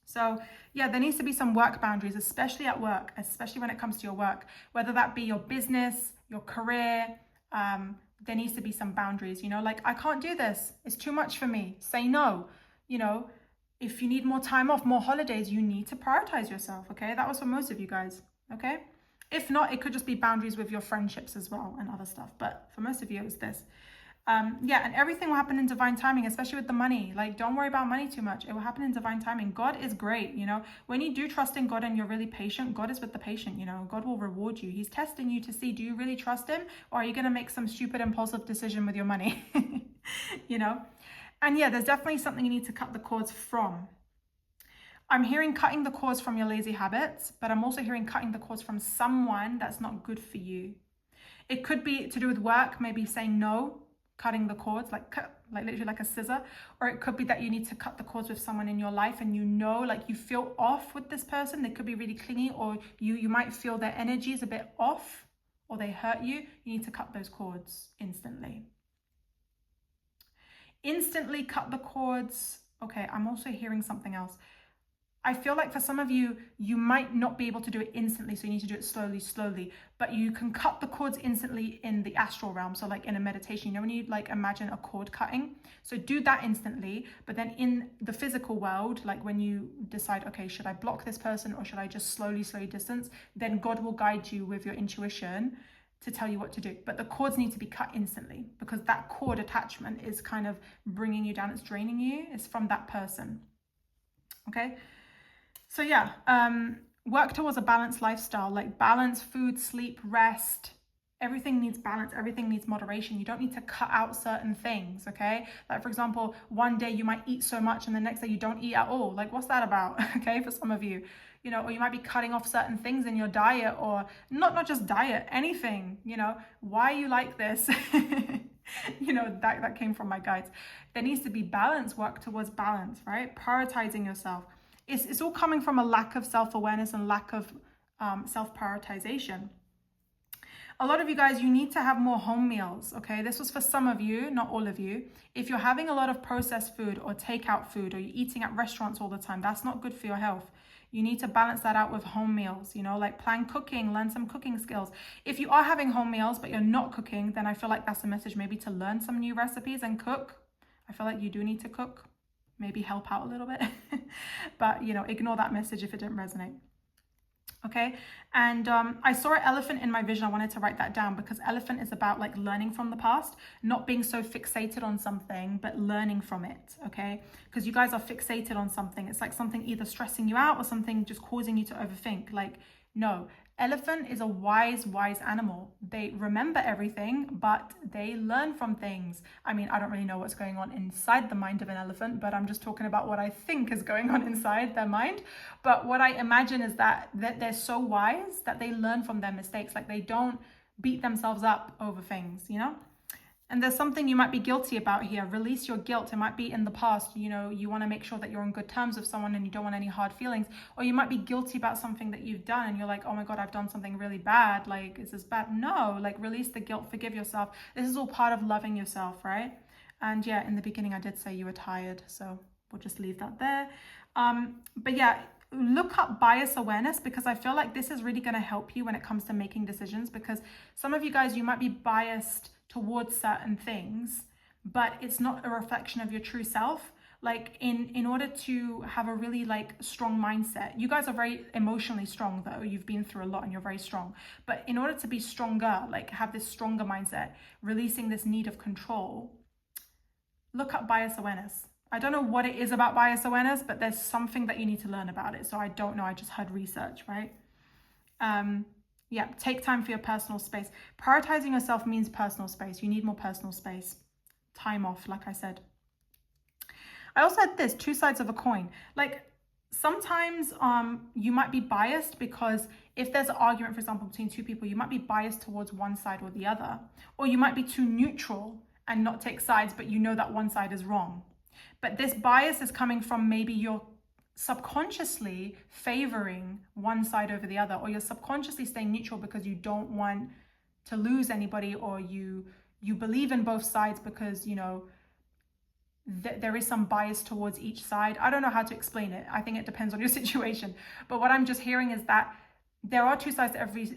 A: So yeah, there needs to be some work boundaries, especially at work, especially when it comes to your work, whether that be your business, your career. There needs to be some boundaries, you know, like, I can't do this, it's too much for me. Say no. You know, if you need more time off, more holidays, you need to prioritize yourself. Okay, that was for most of you guys. Okay, if not, it could just be boundaries with your friendships as well and other stuff. But for most of you, it was this. Yeah, and everything will happen in divine timing, especially with the money. Like, don't worry about money too much. It will happen in divine timing. God is great, you know. When you do trust in God and you're really patient, God is with the patient, you know. God will reward you. He's testing you to see, do you really trust him? Or are you going to make some stupid impulsive decision with your money? You know. And yeah, there's definitely something you need to cut the cords from. I'm hearing cutting the cords from your lazy habits, but I'm also hearing cutting the cords from someone that's not good for you. It could be to do with work, maybe saying no, cutting the cords, like literally like a scissor. Or it could be that you need to cut the cords with someone in your life, and you know, like, you feel off with this person. They could be really clingy, or you might feel their energy is a bit off, or they hurt you. You need to cut those cords instantly. Instantly cut the cords. Okay, I'm also hearing something else. I feel like for some of you, you might not be able to do it instantly, so you need to do it slowly, but you can cut the cords instantly in the astral realm. So like in a meditation, you know, when you like imagine a cord cutting, so do that instantly. But then in the physical world, like when you decide, okay, should I block this person or should I just slowly distance, then God will guide you with your intuition to tell you what to do. But the cords need to be cut instantly, because that cord attachment is kind of bringing you down. It's draining you. It's from that person. Okay. So yeah, work towards a balanced lifestyle, like balance, food, sleep, rest. Everything needs balance. Everything needs moderation. You don't need to cut out certain things, okay? Like, for example, one day you might eat so much and the next day you don't eat at all. Like, what's that about? Okay, for some of you, you know, or you might be cutting off certain things in your diet, or not just diet, anything, you know. Why you like this? You know, that came from my guides. There needs to be balance, work towards balance, right? Prioritizing yourself. It's all coming from a lack of self-awareness and lack of self-prioritization. A lot of you guys, you need to have more home meals, okay? This was for some of you, not all of you. If you're having a lot of processed food or takeout food, or you're eating at restaurants all the time, that's not good for your health. You need to balance that out with home meals, you know, like plan cooking, learn some cooking skills. If you are having home meals, but you're not cooking, then I feel like that's a message maybe to learn some new recipes and cook. I feel like you do need to cook. Maybe help out a little bit, but you know, ignore that message if it didn't resonate. Okay, and I saw an elephant in my vision. I wanted to write that down, because elephant is about like learning from the past, not being so fixated on something, but learning from it. Okay, because you guys are fixated on something. It's like something either stressing you out or something just causing you to overthink. Like, no, elephant is a wise animal. They remember everything, but they learn from things. I mean, I don't really know what's going on inside the mind of an elephant, but I'm just talking about what I think is going on inside their mind. But what I imagine is that they're so wise that they learn from their mistakes. Like, they don't beat themselves up over things, you know? And there's something you might be guilty about here. Release your guilt. It might be in the past, you know, you want to make sure that you're on good terms with someone and you don't want any hard feelings. Or you might be guilty about something that you've done and you're like, oh my God, I've done something really bad. Like, is this bad? No, like release the guilt, forgive yourself. This is all part of loving yourself, right? And yeah, in the beginning, I did say you were tired. So we'll just leave that there. But yeah, look up bias awareness, because I feel like this is really going to help you when it comes to making decisions, because some of you guys, you might be biased towards certain things, but it's not a reflection of your true self. Like in order to have a really like strong mindset, you guys are very emotionally strong though. You've been through a lot and you're very strong. But in order to be stronger, like have this stronger mindset, releasing this need of control, look up bias awareness. I don't know what it is about bias awareness, but there's something that you need to learn about it. So I don't know. I just heard research, right? Yeah, take time for your personal space. Prioritizing yourself means personal space. You need more personal space. Time off, like I said. I also had this, two sides of a coin. Like sometimes you might be biased because if there's an argument, for example, between two people, you might be biased towards one side or the other. Or you might be too neutral and not take sides, but you know that one side is wrong. But this bias is coming from maybe you're subconsciously favoring one side over the other, or you're subconsciously staying neutral because you don't want to lose anybody, or you believe in both sides because, you know, there is some bias towards each side. I don't know how to explain it. I think it depends on your situation. But what I'm just hearing is that there are two sides to every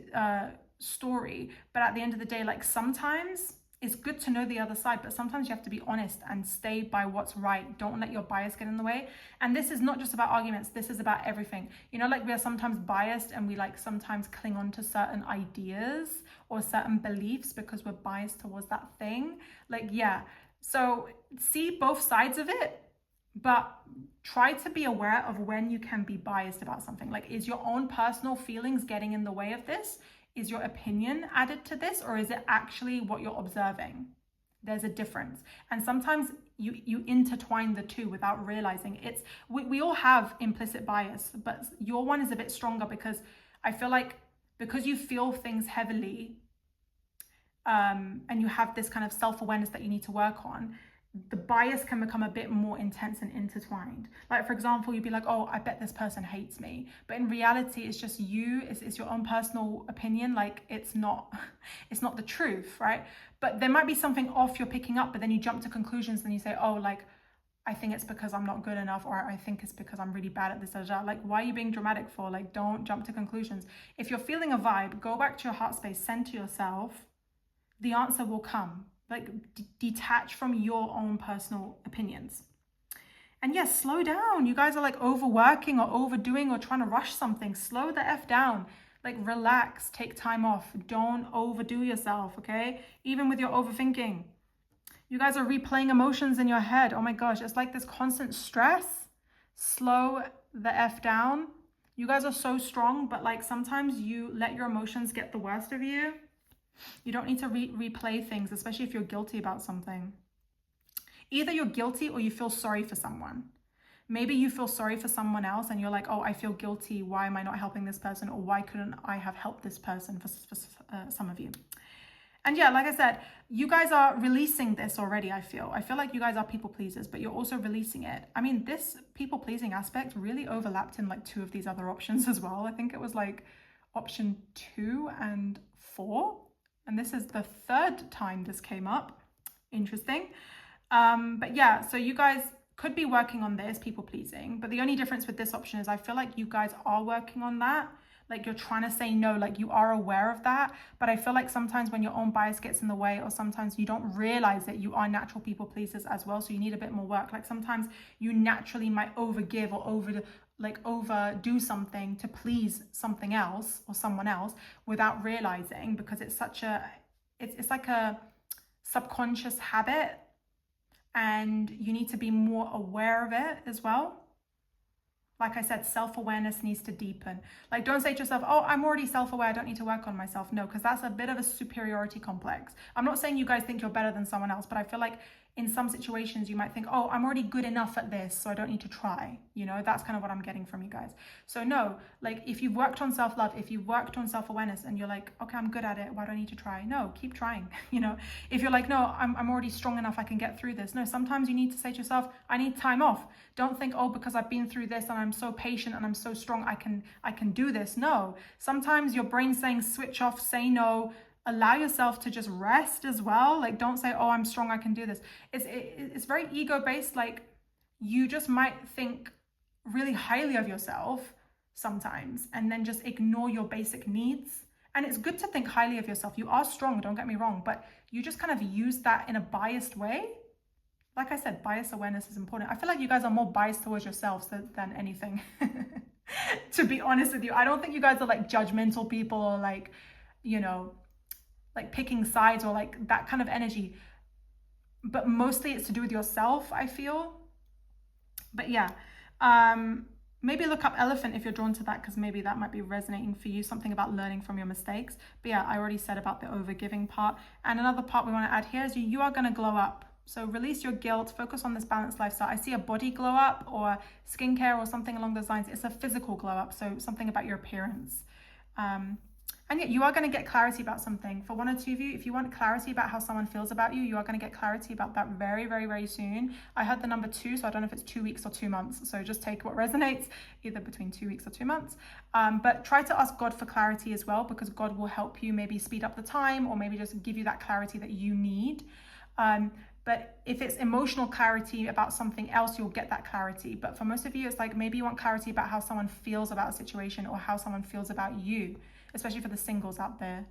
A: story. But at the end of the day, like sometimes it's good to know the other side, but sometimes you have to be honest and stay by what's right. Don't let your bias get in the way. And this is not just about arguments. This is about everything. You know, like we are sometimes biased and we like sometimes cling on to certain ideas or certain beliefs because we're biased towards that thing. Like, yeah. So see both sides of it, but try to be aware of when you can be biased about something. Like, is your own personal feelings getting in the way of this? Is your opinion added to this, or is it actually what you're observing? There's a difference. And sometimes you intertwine the two without realizing. We all have implicit bias, but your one is a bit stronger because I feel like because you feel things heavily, and you have this kind of self-awareness that you need to work on, the bias can become a bit more intense and intertwined. Like, for example, you'd be like, oh, I bet this person hates me. But in reality, it's just you, it's your own personal opinion. Like, it's not the truth, right? But there might be something off you're picking up, but then you jump to conclusions and you say, oh, like, I think it's because I'm not good enough, or I think it's because I'm really bad at this. Like, why are you being dramatic for? Like, don't jump to conclusions. If you're feeling a vibe, go back to your heart space, center yourself. The answer will come. Like, detach from your own personal opinions. And yes, slow down. You guys are like overworking or overdoing or trying to rush something. Slow the F down. Like, relax, take time off. Don't overdo yourself, okay? Even with your overthinking. You guys are replaying emotions in your head. Oh my gosh, it's like this constant stress. Slow the F down. You guys are so strong, but like sometimes you let your emotions get the worst of you. You don't need to replay things, especially if you're guilty about something. Either you're guilty or you feel sorry for someone. Maybe you feel sorry for someone else and you're like, oh, I feel guilty. Why am I not helping this person? Or why couldn't I have helped this person, for some of you? And yeah, like I said, you guys are releasing this already, I feel. I feel like you guys are people pleasers, but you're also releasing it. I mean, this people pleasing aspect really overlapped in like two of these other options as well. I think it was like option 2 and 4. And this is the third time this came up. Interesting. But yeah, so you guys could be working on this, people pleasing. But the only difference with this option is I feel like you guys are working on that. Like, you're trying to say no, like you are aware of that. But I feel like sometimes when your own bias gets in the way, or sometimes you don't realize that you are natural people pleasers as well. So you need a bit more work. Like sometimes you naturally might overgive or overdo something to please something else or someone else without realizing, because it's it's like a subconscious habit, and you need to be more aware of it as well. Like I said, self-awareness needs to deepen. Like, don't say to yourself, oh, I'm already self-aware, I don't need to work on myself. No, because that's a bit of a superiority complex. I'm not saying you guys think you're better than someone else, but I feel like in some situations you might think, oh, I'm already good enough at this, so I don't need to try. You know, that's kind of what I'm getting from you guys. So no, like if you've worked on self-love, if you've worked on self-awareness and you're like, okay, I'm good at it, why do I need to try? No, keep trying. You know, if you're like, no, I'm already strong enough, I can get through this. No, sometimes you need to say to yourself, I need time off. Don't think, oh, because I've been through this and I'm so patient and I'm so strong, I can do this. No, sometimes your brain's saying switch off, say no, allow yourself to just rest as well. Like, don't say, oh, I'm strong, I can do this. It's very ego-based. Like, you just might think really highly of yourself sometimes and then just ignore your basic needs. And it's good to think highly of yourself. You are strong, don't get me wrong, but you just kind of use that in a biased way. Like I said, bias awareness is important. I feel like you guys are more biased towards yourselves than anything. To be honest with you, I don't think you guys are like judgmental people or like, you know, like picking sides or like that kind of energy, but mostly it's to do with yourself, I feel. But yeah, maybe look up elephant if you're drawn to that, because maybe that might be resonating for you, something about learning from your mistakes. But yeah, I already said about the overgiving part. And another part we want to add here is you are going to glow up. So release your guilt, focus on this balanced lifestyle. I see a body glow up or skincare or something along those lines. It's a physical glow up, so something about your appearance. And yet you are going to get clarity about something. For one or two of you, if you want clarity about how someone feels about you, you are going to get clarity about that very, very, very soon. I heard the number 2, so I don't know if it's 2 weeks or 2 months. So just take what resonates, either between 2 weeks or 2 months. But try to ask God for clarity as well, because God will help you maybe speed up the time or maybe just give you that clarity that you need. But if it's emotional clarity about something else, you'll get that clarity. But for most of you, it's like maybe you want clarity about how someone feels about a situation or how someone feels about you, especially for the singles out there.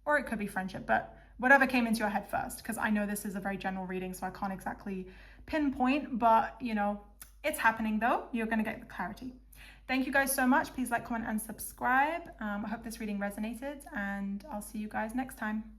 A: Or it could be friendship, but whatever came into your head first, because I know this is a very general reading, so I can't exactly pinpoint, but you know, it's happening though. You're going to get the clarity. Thank you guys so much. Please like, comment, and subscribe. I hope this reading resonated, and I'll see you guys next time.